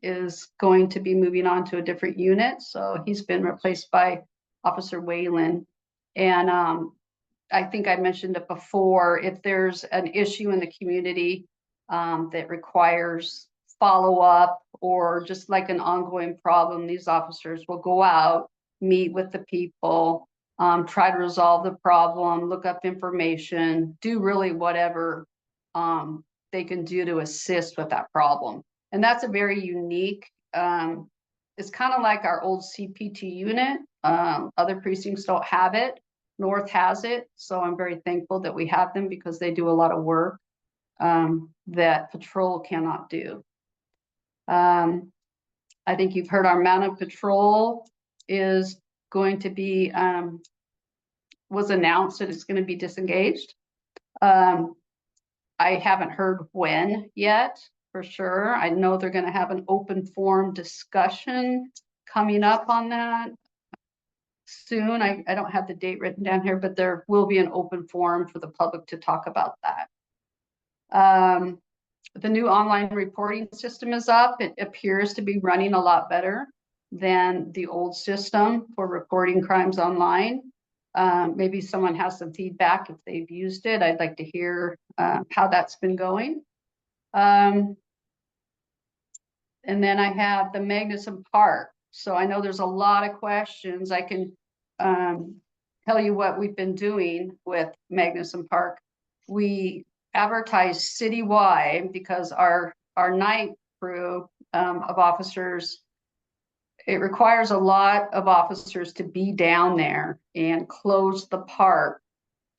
F: is going to be moving on to a different unit. So he's been replaced by Officer Whalen. And I think I mentioned it before, if there's an issue in the community that requires follow-up or just like an ongoing problem, these officers will go out, meet with the people, try to resolve the problem, look up information, do really whatever they can do to assist with that problem. And that's a very unique, it's kind of like our old CPT unit. Other precincts don't have it. North has it. So I'm very thankful that we have them because they do a lot of work that patrol cannot do. I think you've heard our mounted patrol is going to be, was announced that it's going to be disengaged. I haven't heard when yet, for sure. I know they're going to have an open forum discussion coming up on that soon. I don't have the date written down here, but there will be an open forum for the public to talk about that. The new online reporting system is up. It appears to be running a lot better than the old system for reporting crimes online. Maybe someone has some feedback if they've used it. I'd like to hear how that's been going. And then I have the Magnuson Park. So I know there's a lot of questions. I can tell you what we've been doing with Magnuson Park. We advertise citywide because our night crew of officers, it requires a lot of officers to be down there and close the park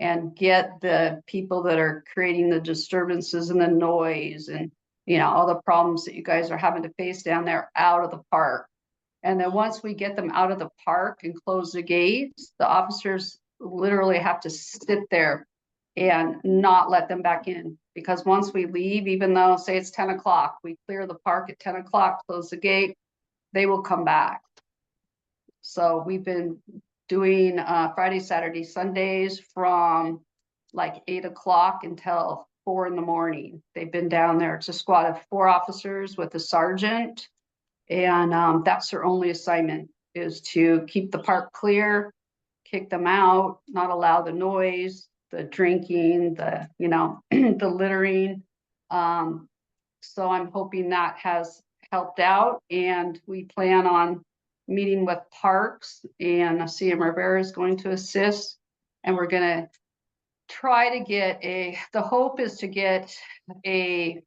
F: and get the people that are creating the disturbances and the noise and, you know, all the problems that you guys are having to face down there out of the park. And then once we get them out of the park and close the gates, the officers literally have to sit there and not let them back in. Because once we leave, even though say it's 10 o'clock, we clear the park at 10 o'clock, close the gate, they will come back. So we've been doing Friday, Saturday, Sundays from like 8 o'clock until 4 in the morning. They've been down there. It's a squad of 4 officers with a sergeant. And that's their only assignment, is to keep the park clear, kick them out, not allow the noise, the drinking, the, you know, the littering. So I'm hoping that has helped out, and we plan on meeting with parks, and CM Rivera is going to assist, and we're going to try to get the hope is to get a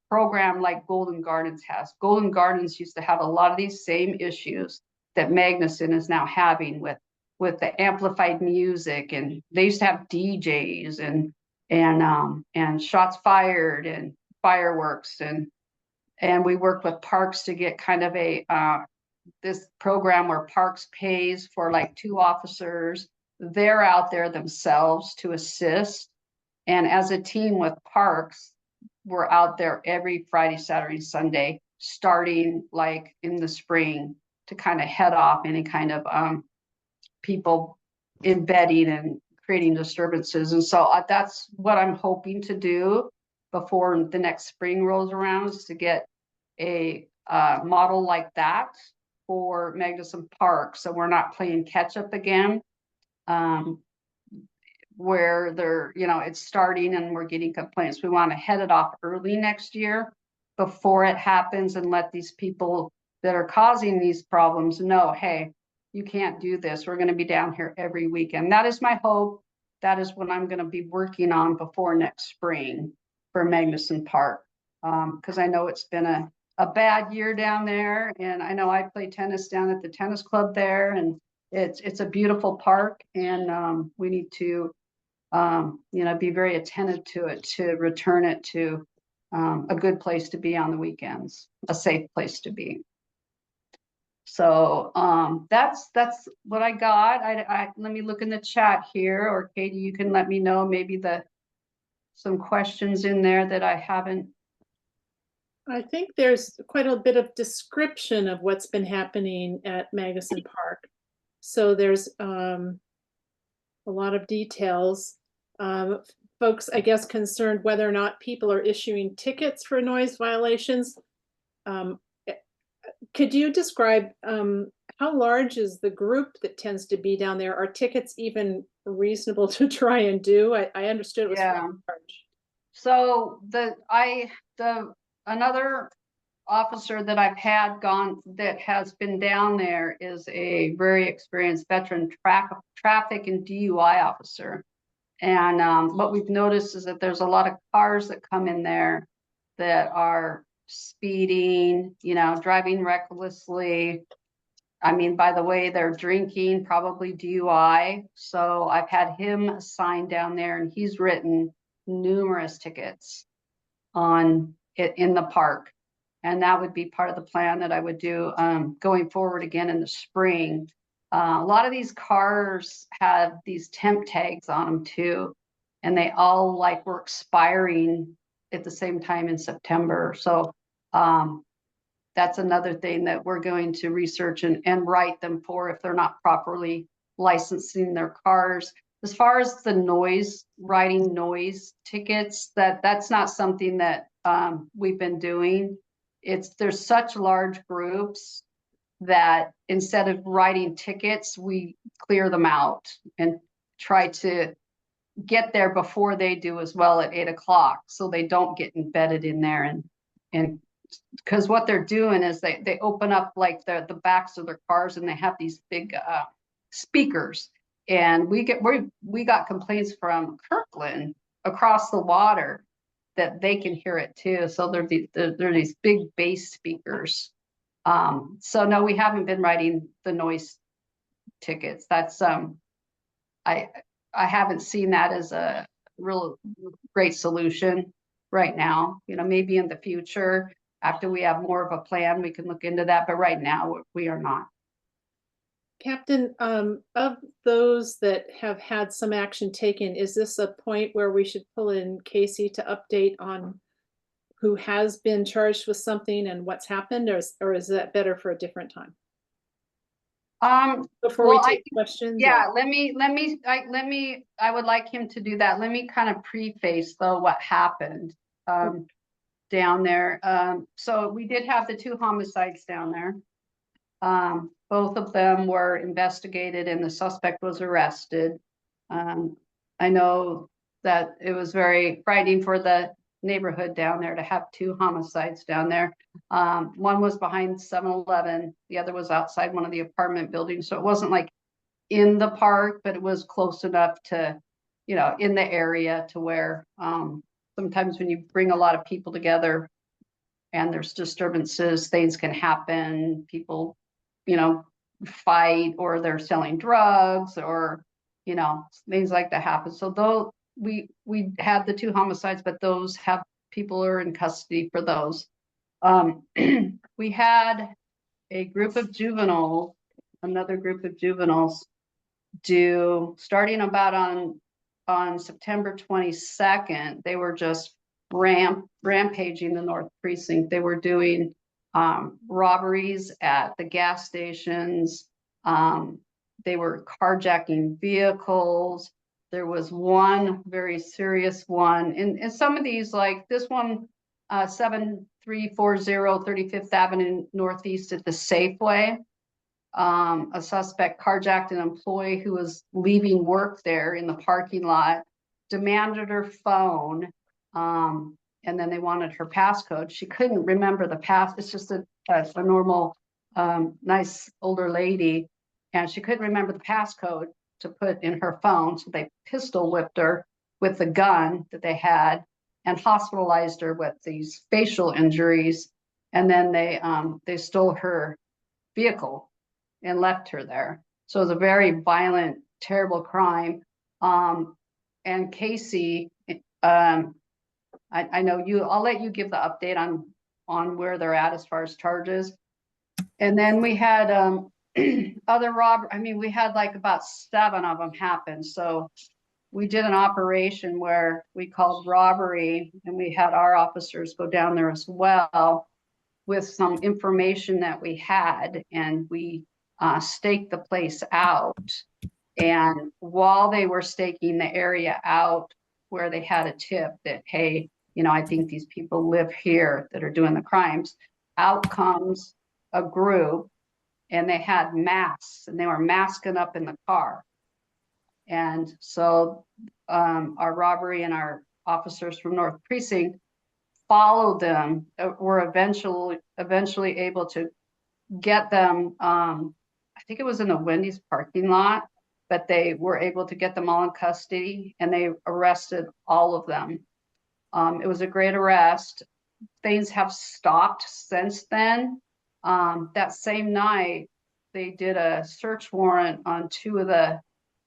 F: program like Golden Gardens has. Golden Gardens used to have a lot of these same issues that Magnuson is now having with the amplified music, and they used to have DJs and shots fired and fireworks, and we work with parks to get kind of a this program where parks pays for like 2 officers. They're out there themselves to assist, and as a team with parks, we're out there every Friday, Saturday, Sunday, starting like in the spring to kind of head off any kind of people embedding and creating disturbances. And so that's what I'm hoping to do before the next spring rolls around, is to get a model like that for Magnuson Park. So we're not playing catch up again, where they're, you know, it's starting and we're getting complaints. We want to head it off early next year before it happens, and let these people that are causing these problems know, hey, you can't do this. We're going to be down here every weekend. That is my hope. That is what I'm going to be working on before next spring for Magnuson Park. Because I know it's been a bad year down there, and I know I play tennis down at the tennis club there, and it's a beautiful park, and we need to you know, be very attentive to it, to return it to a good place to be on the weekends, a safe place to be. So that's what I got. Let me look in the chat here, or Katie, you can let me know maybe the some questions in there that I haven't.
A: I think there's quite a bit of description of what's been happening at Magnuson Park. So there's a lot of details. Folks, I guess, concerned whether or not people are issuing tickets for noise violations. Could you describe how large is the group that tends to be down there? Are tickets even reasonable to try and do? I understood it was large.
F: So another officer that I've had that has been down there is a very experienced veteran traffic and DUI officer. And what we've noticed is that there's a lot of cars that come in there that are speeding, driving recklessly. I mean, by the way, they're drinking, probably DUI. So I've had him assigned down there, and he's written numerous tickets on it in the park. And that would be part of the plan that I would do going forward again in the spring. A lot of these cars have these temp tags on them too, and they all were expiring at the same time in September. So that's another thing that we're going to research and write them for if they're not properly licensing their cars. As far as the writing noise tickets, that's not something that we've been doing. There's such large groups that instead of writing tickets, we clear them out and try to get there before they do as well at 8 o'clock, so they don't get embedded in there. And because what they're doing is they open up the backs of their cars, and they have these big speakers. And we got complaints from Kirkland across the water that they can hear it too. So they're these big bass speakers. So no, we haven't been writing the noise tickets. That's I haven't seen that as a real great solution right now. Maybe in the future, after we have more of a plan, we can look into that. But right now, we are not.
A: Captain, of those that have had some action taken, is this a point where we should pull in Casey to update on who has been charged with something and what's happened, or is that better for a different time? Before we take questions.
F: Yeah, I would like him to do that. Let me kind of preface though what happened down there. So we did have the 2 homicides down there. Both of them were investigated and the suspect was arrested. I know that it was very frightening for the neighborhood down there to have 2 homicides down there. One was behind 7-Eleven, the other was outside one of the apartment buildings. So it wasn't like in the park, but it was close enough to, in the area to where sometimes when you bring a lot of people together and there's disturbances, things can happen. People, fight, or they're selling drugs, or, things like that happen. So though we had the 2 homicides, but those people are in custody for those. We had a group of juveniles, another group of juveniles starting about on September 22nd, they were just rampaging the North Precinct. They were doing robberies at the gas stations. They were carjacking vehicles. There was one very serious one. And some of these, like this one, 7340 35th Avenue Northeast at the Safeway. A suspect carjacked an employee who was leaving work there in the parking lot, demanded her phone, and then they wanted her passcode. She couldn't remember the pass. It's just a normal, nice older lady, and she couldn't remember the passcode to put in her phone. So they pistol whipped her with the gun that they had and hospitalized her with these facial injuries. And then they stole her vehicle and left her there. So it was a very violent, terrible crime. And Casey, I know I'll let you give the update on where they're at as far as charges. And then we had other we had like about 7 of them happen. So we did an operation where we called robbery, and we had our officers go down there as well with some information that we had, and we staked the place out. And while they were staking the area out, where they had a tip that, hey, you know, I think these people live here that are doing the crimes, out comes a group, and they had masks, and they were masking up in the car. And so our robbery and our officers from North Precinct followed them, were eventually able to get them. I think it was in the Wendy's parking lot, but they were able to get them all in custody, and they arrested all of them. It was a great arrest. Things have stopped since then. That same night, they did a search warrant on 2 of the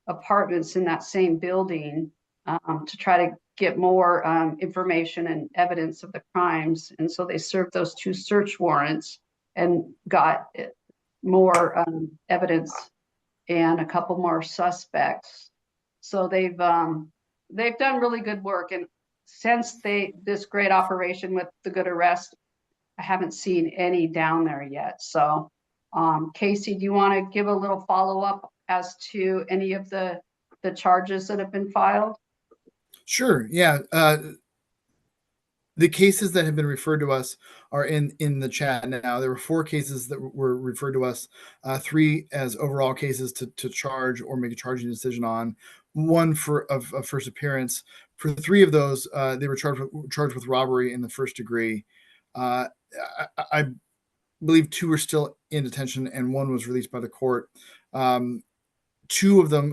F: apartments in that same building to try to get more information and evidence of the crimes. And so they served those 2 search warrants and got more evidence and a couple more suspects. So they've done really good work. And since this great operation with the good arrest, I haven't seen any down there yet. So Casey, do you want to give a little follow-up as to any of the charges that have been filed?
I: Sure. Yeah. The cases that have been referred to us are in the chat now. There were 4 cases that were referred to us, 3 as overall cases to charge or make a charging decision on, 1 of first appearance. For 3 of those, they were charged with robbery in the first degree. I believe 2 are still in detention, and 1 was released by the court. 2 of them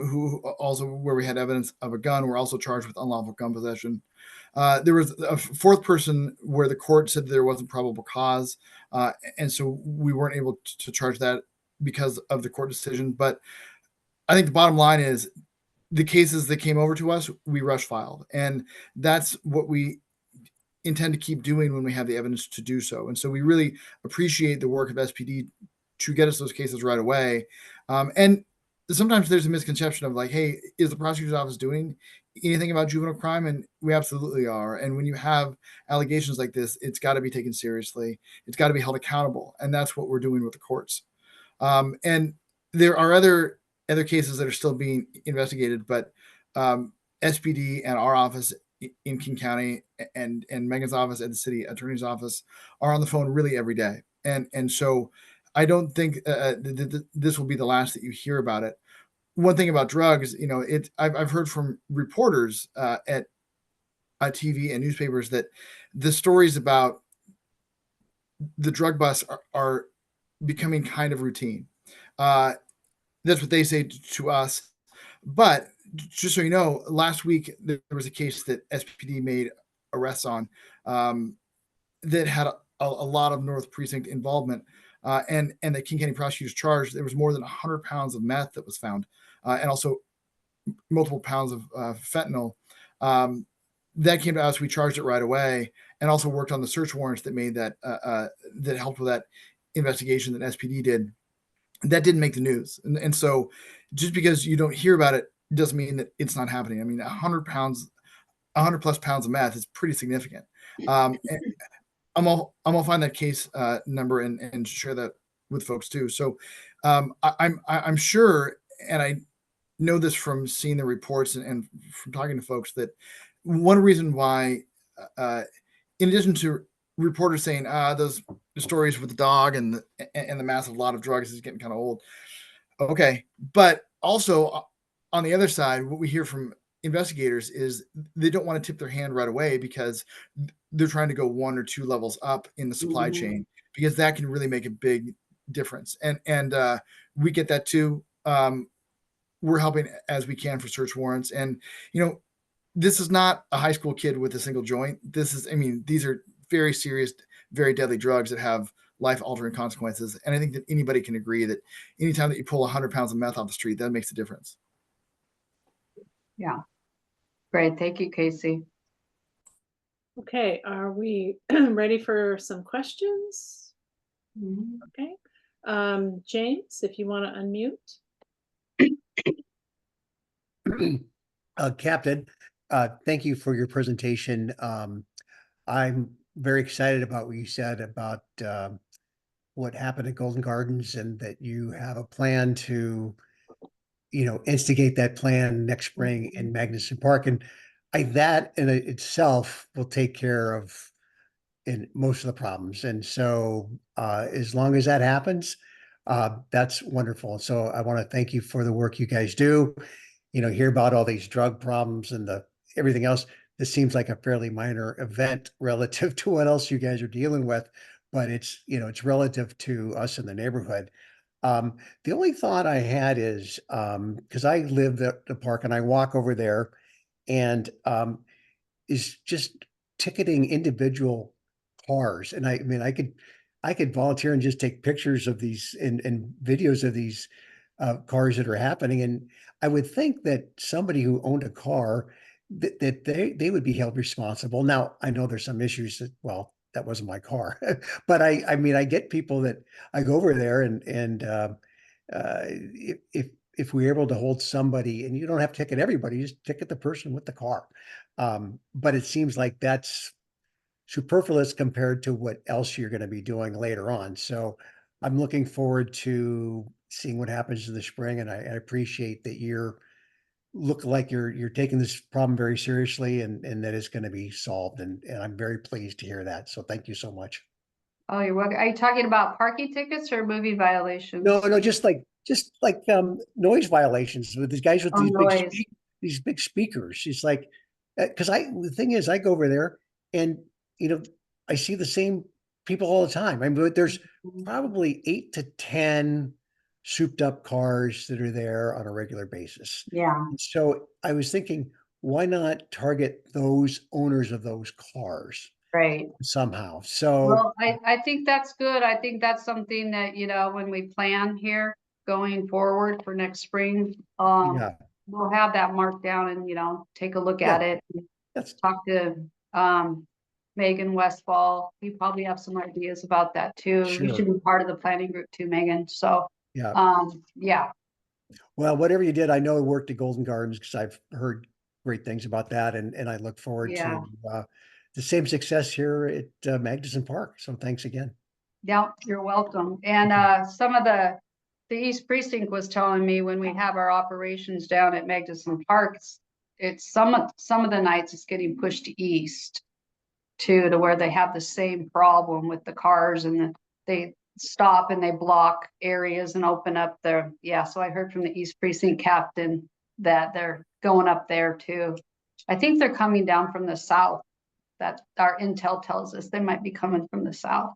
I: where we had evidence of a gun were also charged with unlawful gun possession. There was a 4th person where the court said there wasn't probable cause, and so we weren't able to charge that because of the court decision. But I think the bottom line is the cases that came over to us, we rush filed, and that's what we intend to keep doing when we have the evidence to do so. And so we really appreciate the work of SPD to get us those cases right away. And sometimes there's a misconception of like, hey, is the prosecutor's office doing anything about juvenile crime? And we absolutely are. And when you have allegations like this, it's got to be taken seriously. It's got to be held accountable. And that's what we're doing with the courts. And there are other cases that are still being investigated, but SPD and our office in King County and Megan's office at the city attorney's office are on the phone really every day. And so I don't think this will be the last that you hear about it. One thing about drugs, you know, I've heard from reporters at TV and newspapers that the stories about the drug busts are becoming kind of routine. That's what they say to us. But just so you know, last week there was a case that SPD made arrests on that had a lot of North Precinct involvement. And the King County prosecutors charged there was more than 100 pounds of meth that was found, and also multiple pounds of fentanyl. That came to us. We charged it right away, and also worked on the search warrants that made that that helped with that investigation that SPD did. That didn't make the news, and so just because you don't hear about it doesn't mean that it's not happening. I mean, 100 plus pounds of meth is pretty significant. I'm gonna find that case number and share that with folks too. So I'm sure, and I know this from seeing the reports and from talking to folks, that one reason why, in addition to reporters saying those stories with the dog and the massive lot of drugs is getting kind of old, okay, but also on the other side, what we hear from investigators is they don't want to tip their hand right away because they're trying to go 1 or 2 levels up in the supply chain, because that can really make a big difference. And we get that too. We're helping as we can for search warrants. And, you know, this is not a high school kid with a single joint. These are very serious, very deadly drugs that have life-altering consequences. And I think that anybody can agree that anytime that you pull 100 pounds of meth off the street, that makes a difference.
F: Yeah. Great. Thank you, Casey.
A: Okay, are we ready for some questions? Okay. James, if you want to unmute.
H: Captain, thank you for your presentation. I'm very excited about what you said about what happened at Golden Gardens and that you have a plan to, instigate that plan next spring in Magnuson Park. And that in itself will take care of in most of the problems. And so as long as that happens, that's wonderful. So I want to thank you for the work you guys do. Hear about all these drug problems and everything else. This seems like a fairly minor event relative to what else you guys are dealing with, but it's relative to us in the neighborhood. The only thought I had is, because I live at the park and I walk over there, and is just ticketing individual cars. And I mean, I could volunteer and just take pictures of these and videos of these cars that are happening. And I would think that somebody who owned a car that they would be held responsible. Now, I know there's some issues that, well, that wasn't my car, but I mean, I get people that I go over there and if we're able to hold somebody, and you don't have to ticket everybody, just ticket the person with the car. But it seems like that's superfluous compared to what else you're going to be doing later on. So I'm looking forward to seeing what happens in the spring, and I appreciate that look like you're taking this problem very seriously, and that it's going to be solved. And I'm very pleased to hear that. So thank you so much.
F: Oh, you're welcome. Are you talking about parking tickets or movie violations?
H: No, just like noise violations with these guys with
F: Oh, noise.
H: these big speakers. It's like, because the thing is, I go over there and I see the same people all the time. I mean, but there's probably 8 to 10 souped up cars that are there on a regular basis.
F: Yeah.
H: And so I was thinking, why not target those owners of those cars?
F: Right.
H: Somehow. So
F: Well, I think that's good. I think that's something that, when we plan here going forward for next spring,
H: yeah,
F: we'll have that marked down and, take a look
H: Yeah.
F: at it.
H: that's
F: Talk to, Megan Westfall. We probably have some ideas about that too. You
H: Sure.
F: should be part of the planning group too, Megan. So,
H: yeah.
F: yeah.
H: Well, whatever you did, I know it worked at Golden Gardens because I've heard great things about that, and I look forward
F: Yeah.
H: to the same success here at Magnuson Park. So thanks again.
F: Yeah, you're welcome. And some of the East Precinct was telling me when we have our operations down at Magnuson Park, it's some of the nights it's getting pushed east to where they have the same problem with the cars, and they stop and they block areas and open up their, so I heard from the East Precinct captain that they're going up there too. I think they're coming down from the south. That our intel tells us they might be coming from the south.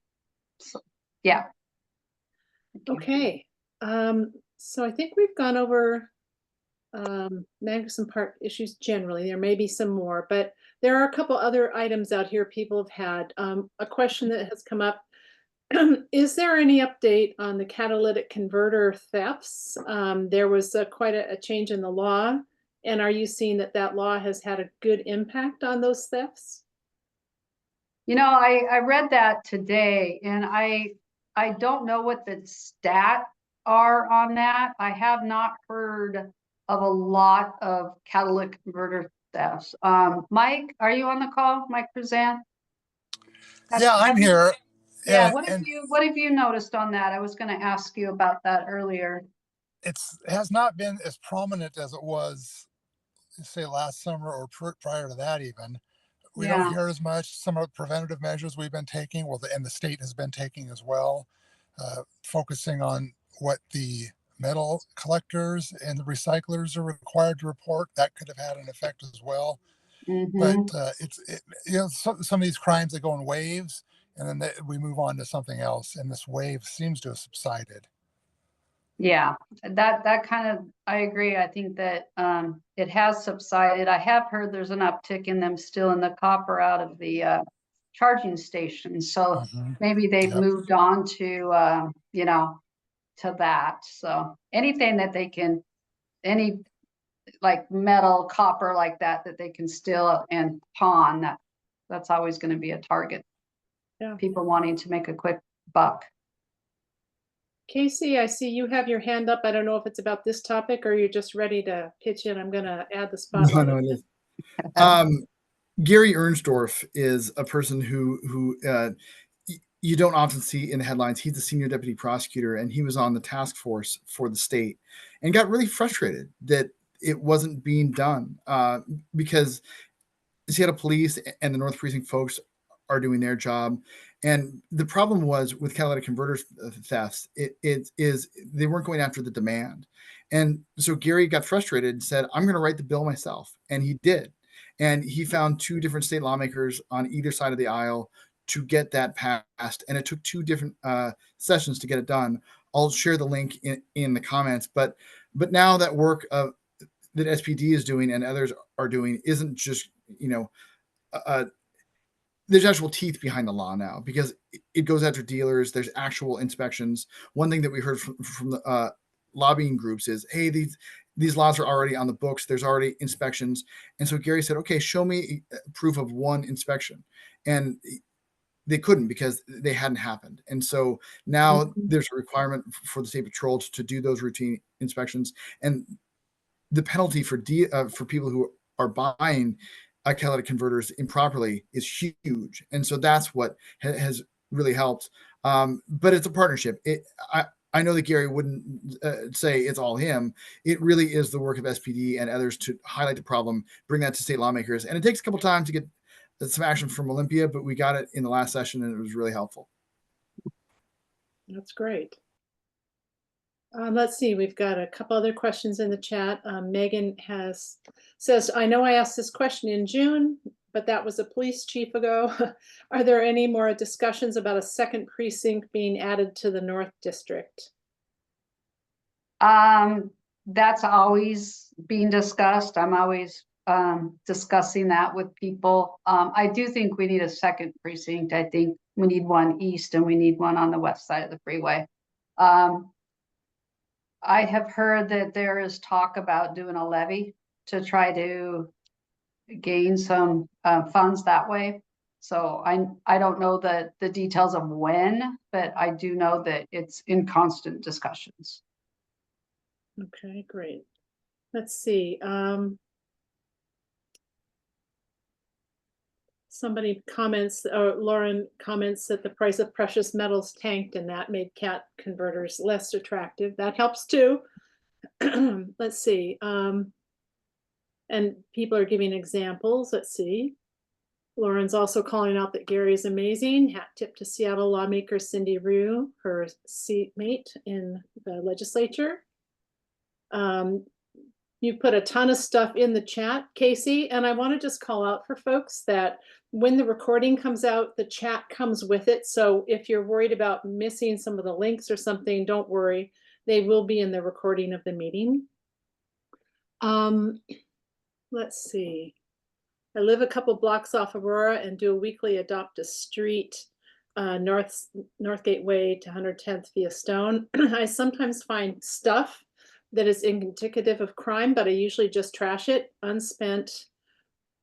F: So, yeah.
A: Okay. So I think we've gone over Magnuson Park issues generally. There may be some more, but there are a couple other items out here people have had. A question that has come up. Is there any update on the catalytic converter thefts? There was quite a change in the law. And are you seeing that law has had a good impact on those thefts?
F: I read that today, and I don't know what the stat are on that. I have not heard of a lot of catalytic converter thefts. Mike, are you on the call? Mike Kruzan?
I: Yeah, I'm here.
F: Yeah,
I: And-
F: what have
I: and
F: you noticed on that? I was going to ask you about that earlier.
I: it has not been as prominent as it was, say, last summer or prior to that even. We
F: Yeah.
I: don't hear as much. Some of the preventative measures we've been taking, and the state has been taking as well, focusing on what the metal collectors and the recyclers are required to report. That could have had an effect as well.
F: Mhm.
I: But some of these crimes, they go in waves, and then we move on to something else, and this wave seems to have subsided.
F: Yeah, that kind of, I agree. I think that it has subsided. I have heard there's an uptick in them still in the copper out of the charging stations. So maybe they've
I: Yep.
F: moved on to to that. So anything that they can, any like metal, copper like that they can steal and pawn, that's always going to be a target.
A: Yeah.
F: People wanting to make a quick buck.
A: Casey, I see you have your hand up. I don't know if it's about this topic or you're just ready to pitch in. I'm gonna add the spotlight.
I: No, it is. Gary Ernsdorf is a person who you don't often see in the headlines. He's the senior deputy prosecutor, and he was on the task force for the state and got really frustrated that it wasn't being done because Seattle Police and the North Precinct folks are doing their job. And the problem was with catalytic converter thefts, it is they weren't going after the demand. And so Gary got frustrated and said, I'm going to write the bill myself. And he did. And he found two different state lawmakers on either side of the aisle to get that passed. And it took two different sessions to get it done. I'll share the link in the comments. But now that work that SPD is doing and others are doing isn't just, there's actual teeth behind the law now because it goes after dealers. There's actual inspections. One thing that we heard from the lobbying groups is, hey, these laws are already on the books. There's already inspections. And so Gary said, okay, show me proof of one inspection. And they couldn't because they hadn't happened. And so now there's a requirement for the state patrol to do those routine inspections. And the penalty for people who are buying catalytic converters improperly is huge. And so that's what has really helped. But it's a partnership. I know that Gary wouldn't say it's all him. It really is the work of SPD and others to highlight the problem, bring that to state lawmakers. And it takes a couple of times to get some action from Olympia, but we got it in the last session and it was really helpful.
A: That's great. Let's see, we've got a couple other questions in the chat. Megan says, I know I asked this question in June, but that was a police chief ago. Are there any more discussions about a second precinct being added to the North District?
F: That's always being discussed. I'm always discussing that with people. I do think we need a second precinct. I think we need one east and we need one on the west side of the freeway. I have heard that there is talk about doing a levy to try to gain some funds that way. So I don't know the details of when, but I do know that it's in constant discussions.
A: Okay, great. Let's see. Somebody comments, or Lauren comments that the price of precious metals tanked and that made cat converters less attractive. That helps too. Let's see. And people are giving examples. Let's see. Lauren's also calling out that Gary is amazing. Hat tip to Seattle lawmaker Cindy Rue, her seatmate in the legislature. You put a ton of stuff in the chat, Casey, and I want to just call out for folks that when the recording comes out, the chat comes with it. So if you're worried about missing some of the links or something, don't worry. They will be in the recording of the meeting. Let's see. I live a couple blocks off Aurora and do a weekly adopt a street, Northgate Way to 110th via Stone. I sometimes find stuff that is indicative of crime, but I usually just trash it. Unspent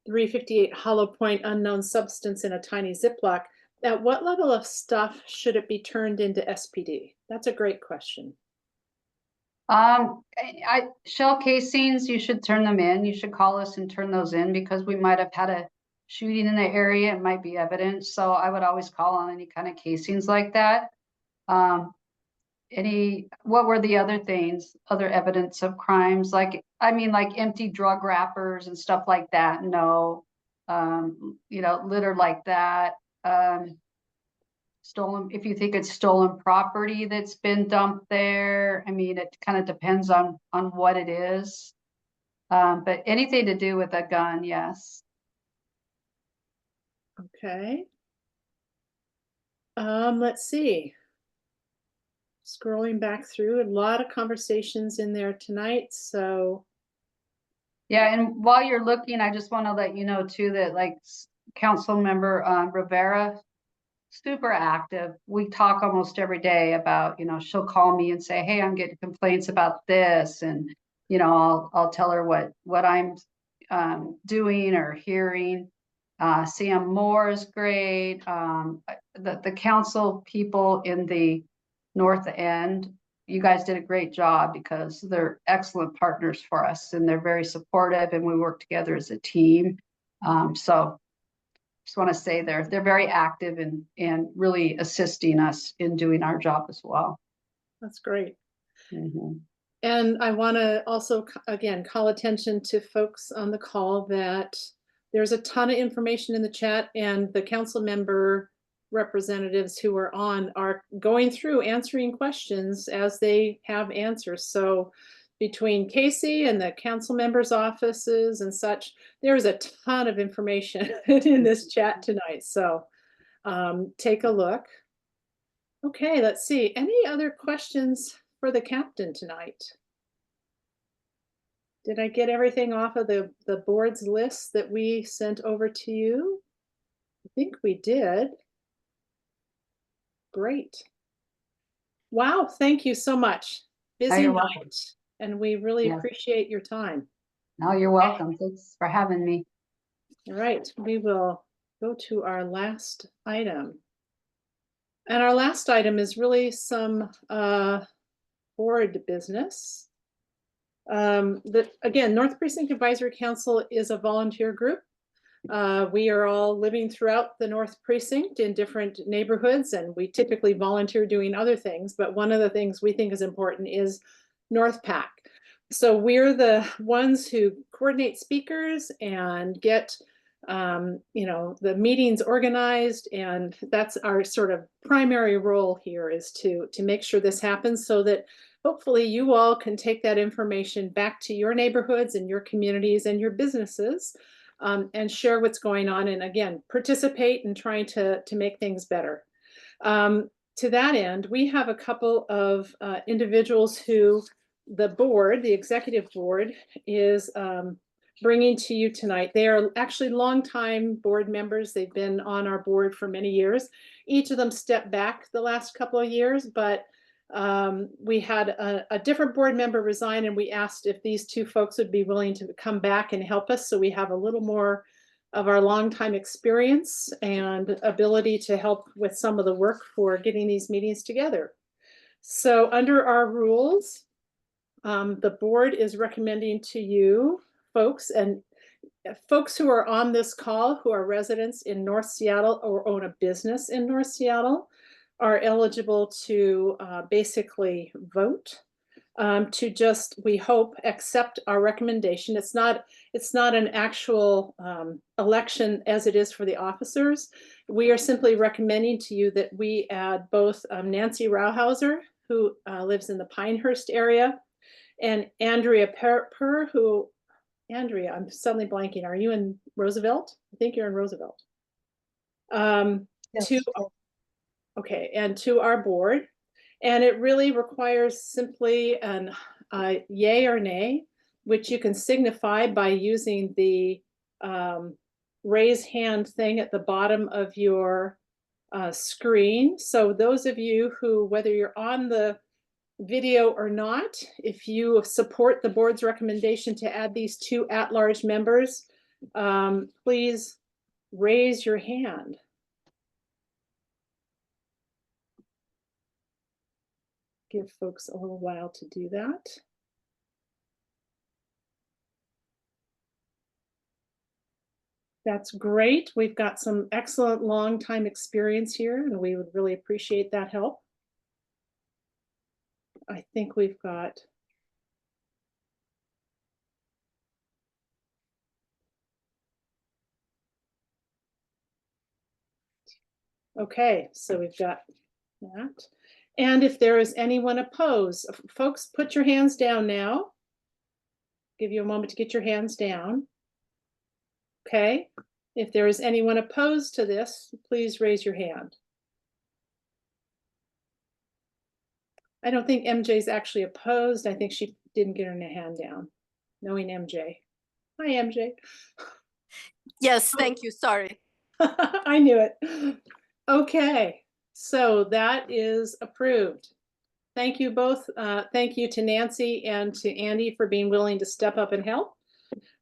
A: 358 hollow point unknown substance in a tiny Ziploc. At what level of stuff should it be turned into SPD? That's a great question.
F: Shell casings, you should turn them in. You should call us and turn those in because we might have had a shooting in the area. It might be evidence. So I would always call on any kind of casings like that. What were the other things, other evidence of crimes? Like empty drug wrappers and stuff like that. No, litter like that. Stolen, if you think it's stolen property that's been dumped there. I mean, it kind of depends on what it is. But anything to do with a gun, yes.
A: Okay. Let's see. Scrolling back through, a lot of conversations in there tonight. So
F: yeah, and while you're looking, I just want to let you know too that like Council Member Rivera, super active. We talk almost every day about, she'll call me and say, hey, I'm getting complaints about this, and I'll tell her what I'm doing or hearing. Sam Moore is great. The council people in the North End. You guys did a great job because they're excellent partners for us and they're very supportive and we work together as a team. So just want to say they're very active and really assisting us in doing our job as well.
A: That's great.
F: Mhm.
A: And I want to also, again, call attention to folks on the call that there's a ton of information in the chat, and the council member representatives who are on are going through answering questions as they have answers. So between Casey and the council members' offices and such, there's a ton of information in this chat tonight. So take a look. Okay, let's see. Any other questions for the captain tonight? Did I get everything off of the board's list that we sent over to you? I think we did. Great. Wow, thank you so much. Busy
F: you're
A: night,
F: welcome.
A: and we really
F: Yes.
A: appreciate your time.
F: No, you're welcome. Thanks for having me.
A: All right, we will go to our last item. And our last item is really some board business. Again, North Precinct Advisory Council is a volunteer group. We are all living throughout the North Precinct in different neighborhoods, and we typically volunteer doing other things. But one of the things we think is important is North PAC. So we're the ones who coordinate speakers and get the meetings organized, and that's our sort of primary role here, is to make sure this happens so that hopefully you all can take that information back to your neighborhoods and your communities and your businesses, and share what's going on, and again, participate in trying to make things better. To that end, we have a couple of individuals who the board, the executive board, is bringing to you tonight. They are actually longtime board members. They've been on our board for many years. Each of them stepped back the last couple of years, but we had a different board member resign, and we asked if these two folks would be willing to come back and help us, so we have a little more of our longtime experience and ability to help with some of the work for getting these meetings together. So under our rules, the board is recommending to you folks, and folks who are on this call who are residents in North Seattle or own a business in North Seattle, are eligible to basically vote to just, we hope, accept our recommendation. It's not an actual election as it is for the officers. We are simply recommending to you that we add both Nancy Rauhauser, who lives in the Pinehurst area, and Andrea Perper, who, Andrea, I'm suddenly blanking. Are you in Roosevelt? I think you're in Roosevelt.
C: Yes.
A: Okay, and to our board. And it really requires simply an yay or nay, which you can signify by using the raise hand thing at the bottom of your screen. So those of you who, whether you're on the video or not, if you support the board's recommendation to add these two at-large members, please raise your hand. Give folks a little while to do that. That's great. We've got some excellent long-time experience here, and we would really appreciate that help. I think we've got okay, so we've got that. And if there is anyone opposed, folks, put your hands down now. Give you a moment to get your hands down. Okay, if there is anyone opposed to this, please raise your hand. I don't think MJ's actually opposed. I think she didn't get her hand down, knowing MJ. Hi, MJ.
J: Yes, thank you. Sorry.
A: I knew it. Okay, so that is approved. Thank you both. Thank you to Nancy and to Andy for being willing to step up and help.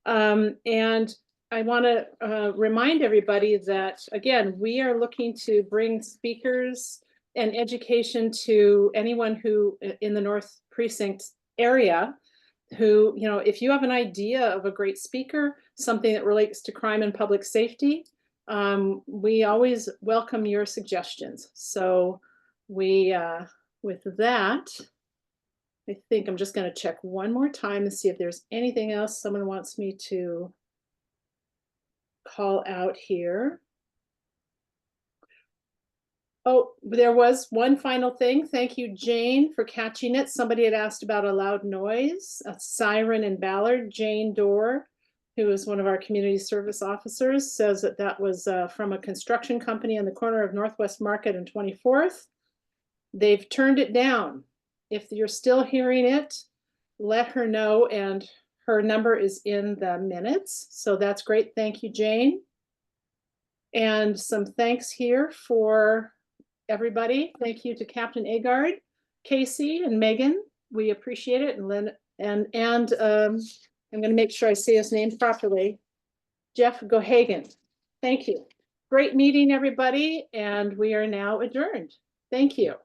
A: And I want to remind everybody that, again, we are looking to bring speakers and education to anyone who in the North Precinct area who, you know, if you have an idea of a great speaker, something that relates to crime and public safety, we always welcome your suggestions. So we, with that, I think I'm just going to check one more time to see if there's anything else someone wants me to call out here. Oh, there was one final thing. Thank you, Jane, for catching it. Somebody had asked about a loud noise, a siren in Ballard. Jane Dorr, who is one of our community service officers, says that that was from a construction company on the corner of Northwest Market and 24th. They've turned it down. If you're still hearing it, let her know, and her number is in the minutes. So that's great. Thank you, Jane. And some thanks here for everybody. Thank you to Captain Agard, Casey, and Megan. We appreciate it. And Lynn, and I'm going to make sure I say his name properly. Geoghagan. Thank you. Great meeting, everybody. And we are now adjourned. Thank you.